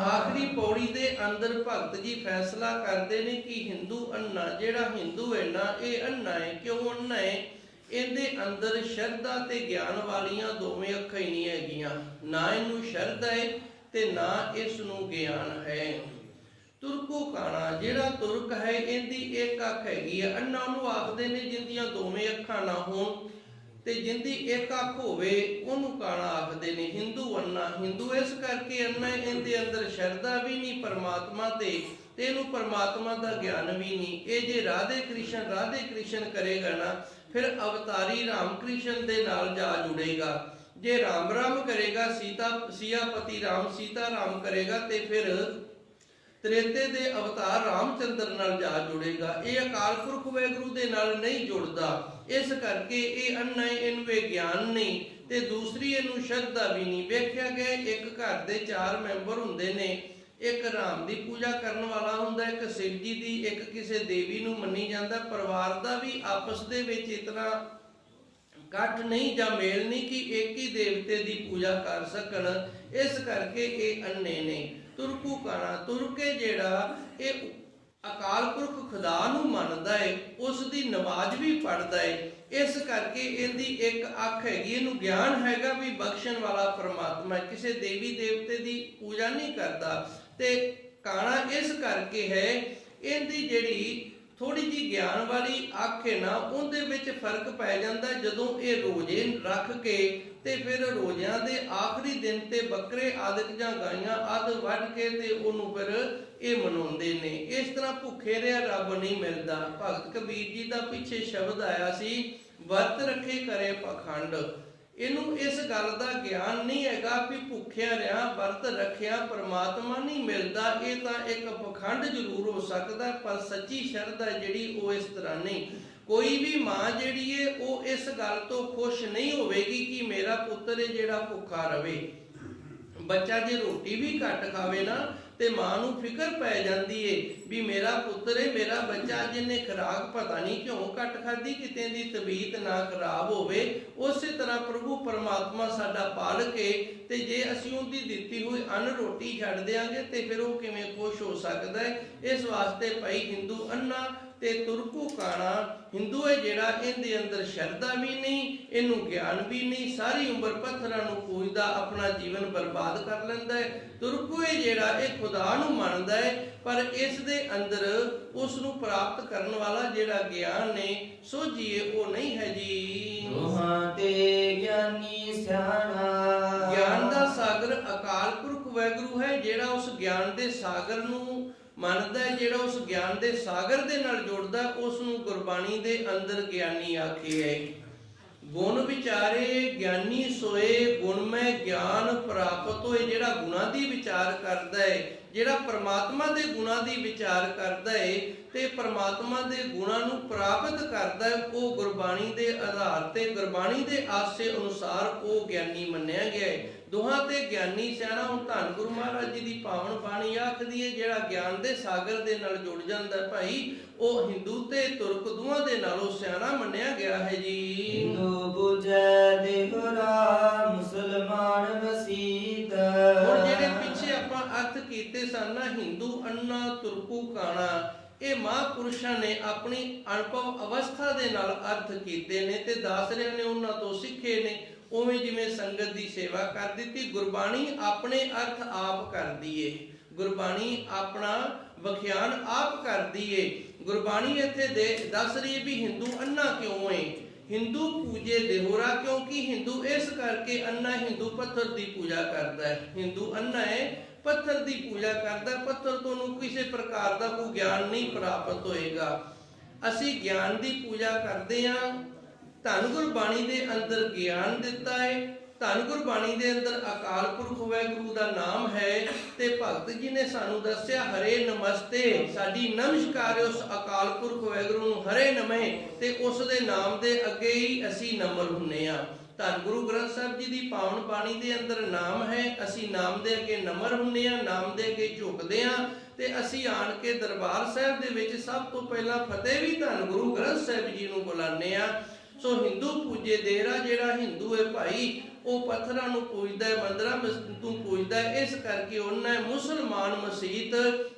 ਆਖਰੀ ਪੌੜੀ ਦੇ ਅੰਦਰ ਭਗਤ ਜੀ ਫੈਸਲਾ ਕਰਦੇ ਨੇ ਕਿ ਹਿੰਦੂ ਅੰਨਾ, ਜਿਹੜਾ ਹਿੰਦੂ ਹੈ ਨਾ, ਇਹ ਅੰਨਾ ਹੈ। ਕਿਉਂ ਅੰਨਾ ਹੈ? ਇਹਦੇ ਅੰਦਰ ਸ਼ਰਧਾ ਤੇ ਗਿਆਨ ਵਾਲੀਆਂ ਦੋਵੇਂ ਅੱਖਾਂ ਹੀ ਨਹੀਂ ਹੈਗੀਆਂ। ਨਾ ਇਹਨੂੰ ਸ਼ਰਧਾ ਹੈ ਤੇ ਨਾ ਇਸ ਨੂੰ ਗਿਆਨ ਹੈ। ਤੁਰਕੂ ਕਾਣਾ, ਜਿਹੜਾ ਤੁਰਕ ਹੈ ਇਹਦੀ ਇੱਕ ਅੱਖ ਹੈਗੀ ਹੈ। ਅੰਨਾ ਉਹਨੂੰ ਆਖਦੇ ਨੇ ਜਿੰਦੀਆਂ ਦੋਵੇਂ ਅੱਖਾਂ ਨਾ ਹੋਣ, ਤੇ ਜਿੰਦੀ ਇੱਕ ਅੱਖ ਹੋਵੇ ਉਹਨੂੰ ਕਾਣਾ ਆਖਦੇ ਨੇ। ਹਿੰਦੂ ਅੰਨਾ, ਹਿੰਦੂ ਇਸ ਕਰਕੇ ਅੰਨਾ, ਇਹਦੇ ਅੰਦਰ ਸ਼ਰਧਾ ਵੀ ਨਹੀਂ ਪਰਮਾਤਮਾ ਤੇ ਇਹਨੂੰ ਪਰਮਾਤਮਾ ਦਾ ਗਿਆਨ ਵੀ ਨਹੀਂ। ਇਹ ਜੇ ਰਾਧੇ ਕ੍ਰਿਸ਼ਨ ਕਰੇਗਾ ਨਾ, ਫਿਰ ਅਵਤਾਰੀ ਰਾਮ ਕ੍ਰਿਸ਼ਨ ਦੇ ਨਾਲ ਜਾ ਜੁੜੇਗਾ। ਜੇ ਰਾਮ ਰਾਮ ਕਰੇਗਾ, ਸੀਆਪਤੀ ਰਾਮ ਸੀਤਾ ਰਾਮ ਕਰੇਗਾ, ਤੇ ਫਿਰ ਤ੍ਰੇਤੇ ਦੇ ਅਵਤਾਰ ਰਾਮਚੰਦਰ ਨਾਲ ਜਾ ਜੁੜੇਗਾ। ਇਹ ਅਕਾਲ ਪੁਰਖ ਵਾਹਿਗੁਰੂ ਦੇ ਨਾਲ ਨਹੀਂ ਜੁੜਦਾ। ਇਸ ਕਰਕੇ ਇਹ ਅੰਨਾ, ਇਹਨੂੰ ਇਹ ਗਿਆਨ ਨਹੀਂ ਤੇ ਦੂਸਰੀ ਇਹਨੂੰ ਸ਼ਰਧਾ ਵੀ ਨਹੀਂ। ਵੇਖਿਆ ਗਿਆ ਇੱਕ ਘਰ ਦੇ 4 ਮੈਂਬਰ ਹੁੰਦੇ ਨੇ। ਇੱਕ ਰਾਮ ਦੀ ਪੂਜਾ ਕਰਨ ਵਾਲਾ ਹੁੰਦਾ, ਇੱਕ ਸ਼ਿਵ ਜੀ ਦੀ, ਇੱਕ ਕਿਸੇ ਦੇਵੀ ਨੂੰ ਮੰਨੀ ਜਾਂਦਾ। ਪਰਿਵਾਰ ਦਾ ਵੀ ਆਪਸ ਦੇ ਵਿੱਚ ਇਤਨਾ ਇਕੱਠ ਨਹੀਂ ਜਾਂ ਮੇਲ ਨਹੀਂ ਕਿ ਇੱਕ ਹੀ ਦੇਵਤੇ ਦੀ ਪੂਜਾ ਕਰ ਸਕਣ। ਇਸ ਕਰਕੇ ਇਹ ਅੰਨੇ ਨੇ। ਤੁਰਕੂ ਕਾਣਾ, ਤੁਰਕੇ ਜਿਹੜਾ ਇਹ ਅਕਾਲ ਪੁਰਖ ਖੁਦਾ ਨੂੰ ਮੰਨਦਾ ਹੈ, ਉਸ ਦੀ ਨਮਾਜ਼ ਵੀ ਪੜ੍ਹਦਾ ਹੈ। ਇਸ ਕਰਕੇ ਇਹਦੀ ਇੱਕ ਅੱਖ ਹੈਗੀ, ਇਹਨੂੰ ਗਿਆਨ ਹੈਗਾ ਵੀ ਬਖਸ਼ਣ ਵਾਲਾ ਪਰਮਾਤਮਾ, ਕਿਸੇ ਦੇਵੀ ਦੇਵਤੇ ਦੀ ਪੂਜਾ ਨਹੀਂ ਕਰਦਾ। ਤੇ ਕਾਣਾ ਇਸ ਕਰਕੇ ਹੈ, ਇਹਦੀ ਜਿਹੜੀ ਥੋੜੀ ਜੀ ਗਿਆਨ ਵਾਲੀ ਅੱਖ ਹੈ ਨਾ, ਉਹਦੇ ਵਿੱਚ ਫਰਕ ਪੈ ਜਾਂਦਾ। ਜਦੋਂ ਇਹ ਰੋਜ਼ੇ ਰੱਖ ਕੇ ਤੇ ਫਿਰ ਰੋਜ਼ਿਆਂ ਦੇ ਆਖਰੀ ਦਿਨ ਤੇ ਬੱਕਰੇ ਆਦਿਕ ਜਾਂ ਗਾਈਆਂ ਆਦਿ ਵੱਢ ਕੇ ਤੇ ਉਹਨੂੰ ਫਿਰ ਇਹ ਮਨਾਉਂਦੇ ਨੇ। ਇਸ ਤਰ੍ਹਾਂ ਭੁੱਖੇ ਰਿਹਾ ਰੱਬ ਨਹੀਂ ਮਿਲਦਾ। ਭਗਤ ਕਬੀਰ ਜੀ ਦਾ ਪਿੱਛੇ ਸ਼ਬਦ ਆਇਆ ਸੀ, ਵਰਤ ਰੱਖੇ ਕਰੇ ਪਖੰਡ। ਇਹਨੂੰ ਇਸ ਗੱਲ ਦਾ ਗਿਆਨ ਨਹੀਂ ਹੈਗਾ ਵੀ ਭੁੱਖਿਆ ਰਿਹਾ ਵਰਤ ਰੱਖਿਆ ਪਰਮਾਤਮਾ ਨਹੀਂ ਮਿਲਦਾ। ਇਹ ਤਾਂ ਇੱਕ ਪਖੰਡ ਜ਼ਰੂਰ ਹੋ ਸਕਦਾ, ਪਰ ਸੱਚੀ ਸ਼ਰਧਾ ਜਿਹੜੀ ਉਹ ਇਸ ਤਰ੍ਹਾਂ ਨਹੀਂ। ਕੋਈ ਵੀ ਮਾਂ ਜਿਹੜੀ ਏ ਉਹ ਇਸ ਗੱਲ ਤੋਂ ਖੁਸ਼ ਨਹੀਂ ਹੋਵੇਗੀ ਕਿ ਮੇਰਾ ਪੁੱਤਰ ਏ ਜਿਹੜਾ ਭੁੱਖਾ ਰਵੇ। ਬੱਚਾ ਜੇ ਰੋਟੀ ਵੀ ਘੱਟ ਖਾਵੇ ਨਾ ਤੇ ਮਾਂ ਨੂੰ ਫਿਕਰ ਪੈ ਜਾਂਦੀ ਏ ਵੀ ਮੇਰਾ ਪੁੱਤਰ ਏ, ਮੇਰਾ ਬੱਚਾ, ਜਿਹਨੇ ਖੁਰਾਕ ਪਤਾ ਨਹੀਂ ਕਿਉਂ ਘੱਟ ਖਾਧੀ, ਕਿਤੇ ਦੀ ਤਬੀਅਤ ਨਾ ਖਰਾਬ ਹੋਵੇ। ਉਸੇ ਤਰ੍ਹਾਂ ਪ੍ਰਭੂ ਪਰਮਾਤਮਾ ਸਾਡਾ ਪਾਲ ਕੇ ਤੇ ਜੇ ਅਸੀਂ ਉਹਦੀ ਦਿੱਤੀ ਹੋਈ ਅੰਨ ਰੋਟੀ ਛੱਡ ਦਿਆਂਗੇ ਤੇ ਫਿਰ ਉਹ ਕਿਵੇਂ ਖੁਸ਼ ਹੋ ਸਕਦਾ ਹੈ। ਇਸ ਵਾਸਤੇ ਭਾਈ ਹਿੰਦੂ ਅੰਨਾ ਤੇ ਤੁਰਕੂ ਕਾਣਾ। ਹਿੰਦੂ ਹੈ ਜਿਹੜਾ, ਇਹਦੇ ਅੰਦਰ ਸ਼ਰਧਾ ਵੀ ਨਹੀਂ, ਇਹਨੂੰ ਗਿਆਨ ਵੀ ਨਹੀਂ, ਸਾਰੀ ਉਮਰ ਪੱਥਰਾਂ ਨੂੰ ਪੂਜਦਾ, ਆਪਣਾ ਜੀਵਨ ਬਰਬਾਦ ਕਰ ਲੈਂਦਾ ਹੈ। ਤੁਰਕੂ ਹੈ ਜਿਹੜਾ, ਇਹ ਖੁਦਾ ਨੂੰ ਮੰਨਦਾ ਹੈ, ਪਰ ਇਸ ਦੇ ਅੰਦਰ ਉਸ ਨੂੰ ਪ੍ਰਾਪਤ ਕਰਨ ਵਾਲਾ ਜਿਹੜਾ ਗਿਆਨ ਨੇ ਸੋਝੀਏ ਉਹ ਨਹੀਂ ਹੈ ਜੀ। ਦੋਹਾਂ ਤੇ ਗਿਆਨੀ ਸਿਆਣਾ। ਗਿਆਨ ਦਾ ਸਾਗਰ ਅਕਾਲ ਪੁਰਖ ਵਾਹਿਗੁਰੂ ਹੈ, ਜਿਹੜਾ ਉਸ ਗਿਆਨ ਦੇ ਸਾਗਰ ਨੂੰ ਮੰਨਦਾ ਹੈ, ਜਿਹੜਾ ਉਸ ਗਿਆਨ ਦੇ ਸਾਗਰ ਦੇ ਨਾਲ ਜੁੜਦਾ, ਉਸ ਨੂੰ ਗੁਰਬਾਣੀ ਦੇ ਅੰਦਰ ਗਿਆਨੀ ਆਖਿਆ ਹੈ। ਗੁਣ ਵਿਚਾਰੇ ਗਿਆਨੀ ਸੋਏ, ਗੁਣਮੈ ਗਿਆਨ ਪ੍ਰਾਪਤ ਹੋਏ। ਜਿਹੜਾ ਗੁਣਾਂ ਦੀ ਵਿਚਾਰ ਕਰਦਾ ਹੈ, ਜਿਹੜਾ ਪਰਮਾਤਮਾ ਦੇ ਗੁਣਾਂ ਦੀ ਵਿਚਾਰ ਕਰਦਾ ਹੈ ਤੇ ਪਰਮਾਤਮਾ ਦੇ ਗੁਣਾਂ ਨੂੰ ਪ੍ਰਾਪਤ ਕਰਦਾ ਹੈ, ਉਹ ਗੁਰਬਾਣੀ ਦੇ ਆਧਾਰ ਤੇ, ਗੁਰਬਾਣੀ ਦੇ ਆਸੇ ਅਨੁਸਾਰ ਉਹ ਗਿਆਨੀ ਮੰਨਿਆ ਗਿਆ ਹੈ। ਦੋਹਾਂ ਤੇ ਗਿਆਨੀ ਸਿਆਣਾ। ਹੁਣ ਧੰਨ ਗੁਰੂ ਮਹਾਰਾਜ ਜੀ ਦੀ ਪਾਵਨ ਬਾਣੀ ਆਖਦੀ ਹੈ, ਜਿਹੜਾ ਗਿਆਨ ਦੇ ਸਾਗਰ ਦੇ ਨਾਲ ਜੁੜ ਜਾਂਦਾ ਭਾਈ, ਉਹ ਹਿੰਦੂ ਤੇ ਤੁਰਕ ਦੋਹਾਂ ਦੇ ਨਾਲੋਂ ਸਿਆਣਾ ਮੰਨਿਆ ਗਿਆ ਹੈ ਜੀ। ਹਿੰਦੂ ਬੁਝੈ ਦੇਹੁਰਾ, ਮੁਸਲਮਾਨ ਮਸੀਤ। ਹੁਣ ਜਿਹੜੇ ਪਿੱਛੇ ਆਪਾਂ ਅਰਥ ਕੀਤੇ ਸਨ ਨਾ, ਹਿੰਦੂ ਅੰਨਾ ਤੁਰਕੂ ਕਾਣਾ, ਇਹ ਮਹਾਂਪੁਰਸ਼ਾਂ ਨੇ ਆਪਣੀ ਅਨੁਭਵ ਅਵਸਥਾ ਦੇ ਨਾਲ ਅਰਥ ਕੀਤੇ ਨੇ ਤੇ ਦਾਸਰਿਆਂ ਨੇ ਉਹਨਾਂ ਤੋਂ ਸਿੱਖੇ ਨੇ। ਉਵੇਂ ਜਿਵੇਂ ਸੰਗਤ ਦੀ ਸੇਵਾ ਕਰ ਦਿੱਤੀ, ਗੁਰਬਾਣੀ ਆਪਣੇ ਅਰਥ ਆਪ ਕਰਦੀ ਏ, ਗੁਰਬਾਣੀ ਆਪਣਾ ਵਿਖਿਆਨ ਆਪ ਕਰਦੀ ਏ। ਗੁਰਬਾਣੀ ਇੱਥੇ ਦੱਸ ਰਹੀ ਵੀ ਹਿੰਦੂ ਅੰਨਾ ਕਿਉਂ ਏ। ਹਿੰਦੂ ਪੂਜੇ ਦੇਹੁਰਾ, ਕਿਉਂਕਿ ਹਿੰਦੂ ਇਸ ਕਰਕੇ ਅੰਨਾ, ਹਿੰਦੂ ਪੱਥਰ ਦੀ ਪੂਜਾ ਕਰਦਾ ਹੈ। ਹਿੰਦੂ ਅੰਨਾ ਹੈ, ਪੱਥਰ ਦੀ ਪੂਜਾ ਕਰਦਾ, ਪੱਥਰ ਤੋਂ ਉਹਨੂੰ ਕਿਸੇ ਪ੍ਰਕਾਰ ਦਾ ਕੋਈ ਗਿਆਨ ਨਹੀਂ ਪ੍ਰਾਪਤ ਹੋਏਗਾ। ਅਸੀਂ ਗਿਆਨ ਦੀ ਪੂਜਾ ਕਰਦੇ ਹਾਂ। ਧੰਨ ਗੁਰਬਾਣੀ ਦੇ ਅੰਦਰ ਗਿਆਨ ਦਿੱਤਾ ਹੈ। ਧੰਨ ਗੁਰਬਾਣੀ ਦੇ ਅੰਦਰ ਅਕਾਲ ਪੁਰਖ ਵਾਹਿਗੁਰੂ ਦਾ ਨਾਮ ਹੈ ਤੇ ਭਗਤ ਜੀ ਨੇ ਸਾਨੂੰ ਦੱਸਿਆ ਹਰੇ ਨਮਸਤੇ, ਸਾਡੀ ਨਮਸਕਾਰ ਉਸ ਅਕਾਲ ਪੁਰਖ ਵਾਹਿਗੁਰੂ ਨੂੰ, ਹਰੇ ਨਮੇ, ਤੇ ਉਸ ਦੇ ਨਾਮ ਦੇ ਅੱਗੇ ਹੀ ਅਸੀਂ ਨਮਰ ਹੁੰਨੇ ਆ। ਧੰਨ ਗੁਰੂ ਗ੍ਰੰਥ ਸਾਹਿਬ ਜੀ ਦੀ ਪਾਵਨ ਬਾਣੀ ਦੇ ਅੰਦਰ ਨਾਮ ਹੈ, ਅਸੀਂ ਨਾਮ ਦੇ ਅੱਗੇ ਨਮਰ ਹੁੰਨੇ ਆ, ਨਾਮ ਦੇ ਅੱਗੇ ਝੁਕਦੇ ਆ ਤੇ ਅਸੀਂ ਆਣ ਕੇ ਦਰਬਾਰ ਸਾਹਿਬ ਦੇ ਵਿੱਚ ਸਭ ਤੋਂ ਪਹਿਲਾਂ ਫਤਿਹ ਵੀ ਧੰਨ ਗੁਰੂ ਗ੍ਰੰਥ ਸਾਹਿਬ ਜੀ ਨੂੰ ਬੁਲਾਉਂਦੇ ਆ। ਸੋ ਹਿੰਦੂ ਪੂਜੇ ਦੇਹਰਾ, ਜਿਹੜਾ ਹਿੰਦੂ ਹੈ ਭਾਈ ਉਹ ਪੱਥਰਾਂ ਨੂੰ ਪੂਜਦਾ ਹੈ, ਮੰਦਰਾਂ ਨੂੰ ਪੂਜਦਾ ਹੈ। ਇਸ ਕਰਕੇ ਉਹਨਾਂ ਮੁਸਲਮਾਨ ਮਸੀਤ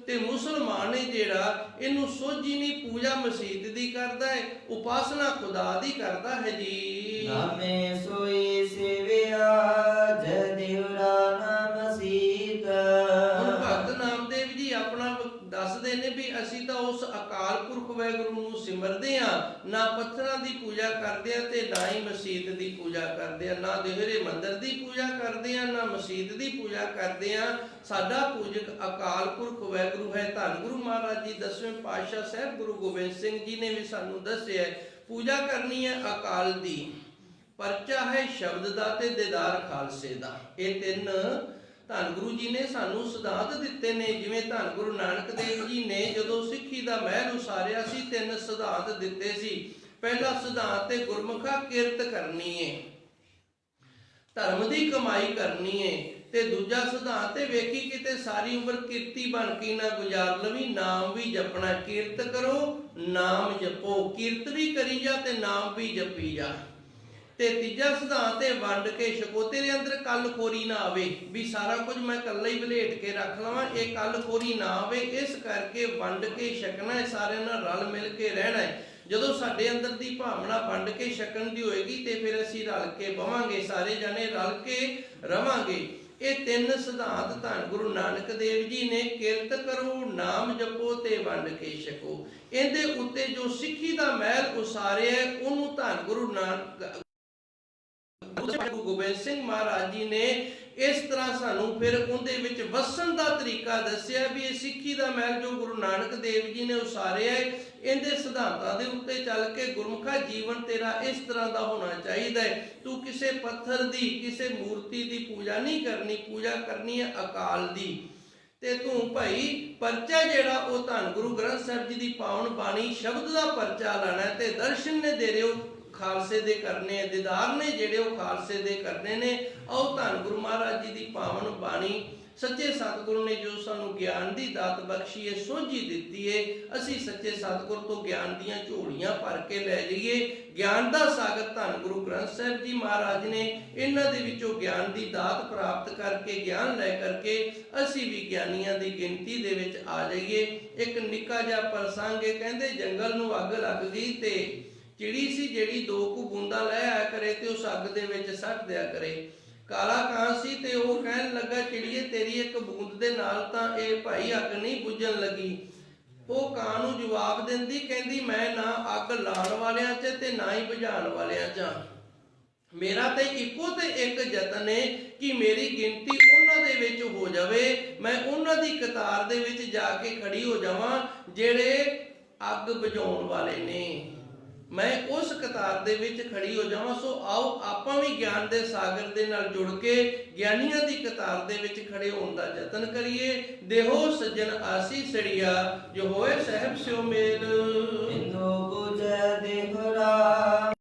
ਤੇ ਮੁਸਲਮਾਨ ਨੇ ਜਿਹੜਾ ਇਹਨੂੰ ਸੋਝੀ ਨਹੀਂ ਪੂਜਾ ਮਸੀਤ ਦੀ ਕਰਦਾ ਹੈ, ਉਪਾਸਨਾ ਖੁਦਾ ਦੀ ਕਰਦਾ ਹੈ ਜੀ। ਨਾਮੇ ਸੋਈ ਸੇਵਿਆ ਜੈ ਦੇਵਰਾ ਨਾਮ ਮਸੀਤ। ਹੁਣ ਭਗਤ ਨਾਮਦੇਵ ਜੀ ਆਪਣਾ ਦੱਸਦੇ ਨੇ ਵੀ ਅਸੀਂ ਤਾਂ ਉਸ ਅਕਾਲ ਪੁਰਖ ਵਾਹਿਗੁਰੂ ਨੂੰ ਸਿਮਰਦੇ ਆ, ਨਾ ਪੱਥਰਾਂ ਦੀ ਪੂਜਾ ਕਰਦੇ ਆ ਤੇ ਨਾ ਹੀ ਮਸੀਤ ਦੀ ਪੂਜਾ ਕਰਦੇ ਆ, ਨਾ ਦੇਹਰੇ ਮੰਦਰ ਦੀ ਪੂਜਾ ਕਰਦੇ ਆ, ਨਾ ਮਸੀਤ ਦੀ ਪੂਜਾ ਕਰਦੇ ਆ। ਸਾਡਾ ਪੂਜਕ ਅਕਾਲ ਪੁਰਖ ਵਾਹਿਗੁਰੂ ਹੈ। ਧੰਨ ਗੁਰੂ ਮਹਾਰਾਜ ਜੀ 10ਵੇਂ ਪਾਤਸ਼ਾਹ ਸਾਹਿਬ ਗੁਰੂ ਗੋਬਿੰਦ ਸਿੰਘ ਜੀ ਨੇ ਵੀ ਸਾਨੂੰ ਦੱਸਿਆ ਪੂਜਾ ਕਰਨੀ ਹੈ ਅਕਾਲ ਦੀ, ਪਰਚਾ ਹੈ ਸ਼ਬਦ ਦਾ ਤੇ ਦੀਦਾਰ ਖਾਲਸੇ ਦਾ। ਇਹ ਤਿੰਨ ਧੰਨ ਗੁਰੂ ਜੀ ਨੇ ਸਾਨੂੰ ਸਿਧਾਂਤ ਦਿੱਤੇ ਨੇ। ਜਿਵੇਂ ਧੰਨ ਗੁਰੂ ਨਾਨਕ ਦੇਵ ਜੀ ਨੇ ਜਦੋਂ ਸਿੱਖੀ ਦਾ ਮਹਿਲ ਉਸਾਰਿਆ ਸੀ, ਤਿੰਨ ਸਿਧਾਂਤ ਦਿੱਤੇ ਸੀ। ਪਹਿਲਾ ਸਿਧਾਂਤ ਤੇ ਗੁਰਮੁਖਾ ਕਿਰਤ ਕਰਨੀ ਏ, ਧਰਮ ਦੀ ਕਮਾਈ ਕਰਨੀ ਏ। ਤੇ ਦੂਜਾ ਸਿਧਾਂਤ ਤੇ ਵੇਖੀ ਕਿਤੇ ਸਾਰੀ ਉਮਰ ਕਿਰਤੀ ਬਣ ਕੇ ਨਾ ਗੁਜ਼ਾਰ ਲਵੀ, ਨਾਮ ਵੀ ਜਪਣਾ। ਕਿਰਤ ਕਰੋ, ਨਾਮ ਜਪੋ, ਕਿਰਤ ਵੀ ਕਰੀ ਜਾ ਤੇ ਨਾਮ ਵੀ ਜਪੀ ਜਾ। ਤੇ ਤੀਜਾ ਸਿਧਾਂਤ ਹੈ ਵੰਡ ਕੇ ਛਕੋ। ਤੇਰੇ ਅੰਦਰ ਕੱਲ ਖੋਰੀ ਨਾ ਆਵੇ ਵੀ ਸਾਰਾ ਕੁਝ ਮੈਂ ਇਕੱਲਾ ਹੀ ਵਲੇਟ ਕੇ ਰੱਖ ਲਵਾਂ, ਇਹ ਕੱਲ ਖੋਰੀ ਨਾ ਆਵੇ। ਇਸ ਕਰਕੇ ਵੰਡ ਕੇ ਛਕਣਾ ਹੈ, ਸਾਰਿਆਂ ਨਾਲ ਰਲ ਮਿਲ ਕੇ ਰਹਿਣਾ ਹੈ। ਜਦੋਂ ਸਾਡੇ ਅੰਦਰ ਦੀ ਭਾਵਨਾ ਵੰਡ ਕੇ ਛਕਣ ਦੀ ਹੋਏਗੀ ਤੇ ਫਿਰ ਅਸੀਂ ਰਲ ਕੇ ਬਵਾਂਗੇ, ਸਾਰੇ ਜਣੇ ਰਲ ਕੇ ਰਵਾਂਗੇ। ਇਹ ਤਿੰਨ ਸਿਧਾਂਤ ਧੰਨ ਗੁਰੂ ਨਾਨਕ ਦੇਵ ਜੀ ਨੇ, ਕਿਰਤ ਕਰੋ, ਨਾਮ ਜਪੋ ਤੇ ਵੰਡ ਕੇ ਛਕੋ। ਇਹਦੇ ਉੱਤੇ ਜੋ ਸਿੱਖੀ ਦਾ ਮਹਿਲ ਉਸਾਰਿਆ ਉਹਨੂੰ ਧੰਨ ਗੁਰੂ ਨਾਨਕ ਗੁਰੂ ਗੋਬਿੰਦ ਸਿੰਘ ਮਹਾਰਾਜ ਜੀ ਨੇ ਇਸ ਤਰ੍ਹਾਂ ਸਾਨੂੰ ਫਿਰ ਉਹਦੇ ਵਿੱਚ ਵਸਣ ਦਾ ਤਰੀਕਾ ਦੱਸਿਆ ਵੀ ਇਹ ਸਿੱਖੀ ਦਾ ਮਹਿਲ ਜੋ ਗੁਰੂ ਨਾਨਕ ਦੇਵ ਜੀ ਨੇ ਉਸਾਰਿਆ ਹੈ, ਇਹਦੇ ਸਿਧਾਂਤਾਂ ਦੇ ਉੱਤੇ ਚੱਲ ਕੇ ਗੁਰਮੁਖਾ ਜੀਵਨ ਤੇਰਾ ਇਸ ਤਰ੍ਹਾਂ ਦਾ ਹੋਣਾ ਚਾਹੀਦਾ ਹੈ। ਤੂੰ ਕਿਸੇ ਪੱਥਰ ਦੀ, ਕਿਸੇ ਮੂਰਤੀ ਦੀ ਪੂਜਾ ਨਹੀਂ ਕਰਨੀ, ਪੂਜਾ ਕਰਨੀ ਹੈ ਅਕਾਲ ਦੀ। ਤੇ ਤੂੰ ਭਾਈ ਪਰਚਾ ਜਿਹੜਾ ਉਹ ਧੰਨ ਗੁਰੂ ਗ੍ਰੰਥ ਸਾਹਿਬ ਜੀ ਦੀ ਪਾਵਨ ਬਾਣੀ ਸ਼ਬਦ ਦਾ ਪਰਚਾ ਲੈਣਾ ਤੇ ਦਰਸ਼ਨ ਨੇ ਦੇ ਰਿਓ ਖਾਲਸੇ ਦੇ ਕਰਨੇ, ਦੀਦਾਰ ਨੇ ਜਿਹੜੇ ਉਹ ਖਾਲਸੇ ਦੇ ਕਰਨੇ ਨੇ। ਆਓ ਧੰਨ ਗੁਰੂ ਮਹਾਰਾਜ ਜੀ ਦੀ ਪਾਵਨ ਬਾਣੀ, ਸੱਚੇ ਸਤਿਗੁਰੂ ਨੇ ਜੋ ਸਾਨੂੰ ਗਿਆਨ ਦੀ ਦਾਤ ਬਖਸ਼ੀ ਹੈ, ਸੋਝੀ ਦਿੱਤੀ ਹੈ, ਅਸੀਂ ਸੱਚੇ ਸਤਿਗੁਰ ਤੋਂ ਗਿਆਨ ਦੀਆਂ ਝੋਲੀਆਂ ਭਰ ਕੇ ਲੈ ਜਾਈਏ। ਗਿਆਨ ਦਾ ਸਾਗਰ ਧੰਨ ਗੁਰੂ ਗ੍ਰੰਥ ਸਾਹਿਬ ਜੀ ਮਹਾਰਾਜ ਨੇ, ਇਹਨਾਂ ਦੇ ਵਿੱਚੋਂ ਗਿਆਨ ਦੀ ਦਾਤ ਪ੍ਰਾਪਤ ਕਰਕੇ, ਗਿਆਨ ਲੈ ਕਰਕੇ ਅਸੀਂ ਵੀ ਗਿਆਨੀਆਂ ਦੀ ਗਿਣਤੀ ਦੇ ਵਿੱਚ ਆ ਜਾਈਏ। ਇੱਕ ਨਿੱਕਾ ਜਿਹਾ ਪ੍ਰਸੰਗ ਹੈ, ਕਹਿੰਦੇ ਜੰਗਲ ਨੂੰ ਅੱਗ ਲੱਗ ਗਈ ਤੇ ਚਿੜੀ ਸੀ ਜਿਹੜੀ 2 ਕੁ ਬੂੰਦਾਂ ਲੈ ਆਇਆ ਕਰੇ ਤੇ ਉਸ ਅੱਗ ਦੇ ਵਿੱਚ ਸੱਟ ਦਿਆ ਕਰੇ। ਕਾਲਾ ਕਾਂ ਸੀ ਤੇ ਉਹ ਕਹਿਣ ਲੱਗਾ ਚਿੜੀਏ ਤੇਰੀ ਇੱਕ ਬੂੰਦ ਦੇ ਨਾਲ ਤਾਂ ਇਹ ਭਾਈ ਅੱਗ ਨਹੀਂ ਬੁਝਣ ਲੱਗੀ। ਉਹ ਕਾਂ ਨੂੰ ਜਵਾਬ ਦਿੰਦੀ, ਕਹਿੰਦੀ ਮੈਂ ਨਾ ਅੱਗ ਲਾਉਣ ਵਾਲਿਆਂ 'ਚ ਤੇ ਨਾ ਹੀ ਬੁਝਾਉਣ ਵਾਲਿਆਂ 'ਚ, ਮੇਰਾ ਤੇ ਇੱਕੋ ਤੇ ਇੱਕ ਯਤਨ ਹੈ ਕਿ ਮੇਰੀ ਗਿਣਤੀ ਉਹਨਾਂ ਦੇ ਵਿੱਚ ਹੋ ਜਾਵੇ, ਮੈਂ ਉਹਨਾਂ ਦੀ ਕਤਾਰ ਦੇ ਵਿੱਚ ਜਾ ਕੇ ਖੜੀ ਹੋ ਜਾਵਾਂ ਜਿਹੜੇ ਅੱਗ ਬੁਝਾਉਣ ਵਾਲੇ ਨੇ, ਮੈਂ ਉਸ ਕਤਾਰ ਦੇ ਵਿੱਚ ਖੜੀ ਹੋ ਜਾਵਾਂ। ਸੋ ਆਓ ਆਪਾਂ ਵੀ ਗਿਆਨ ਦੇ ਸਾਗਰ ਦੇ ਨਾਲ ਜੁੜ ਕੇ ਗਿਆਨੀਆਂ ਦੀ ਕਤਾਰ ਦੇ ਵਿੱਚ ਖੜੇ ਹੋਣ ਦਾ ਯਤਨ ਕਰੀਏ। ਦੇਹੋ ਸੱਜਣ ਆਸੀਸੜੀਆ ਜੋ ਹੋਏ ਸਹਿਬ ਸਿਓ ਮੇਲ, ਇੰਦੋ ਬੁਝੈ ਦੇਹੁਰਾ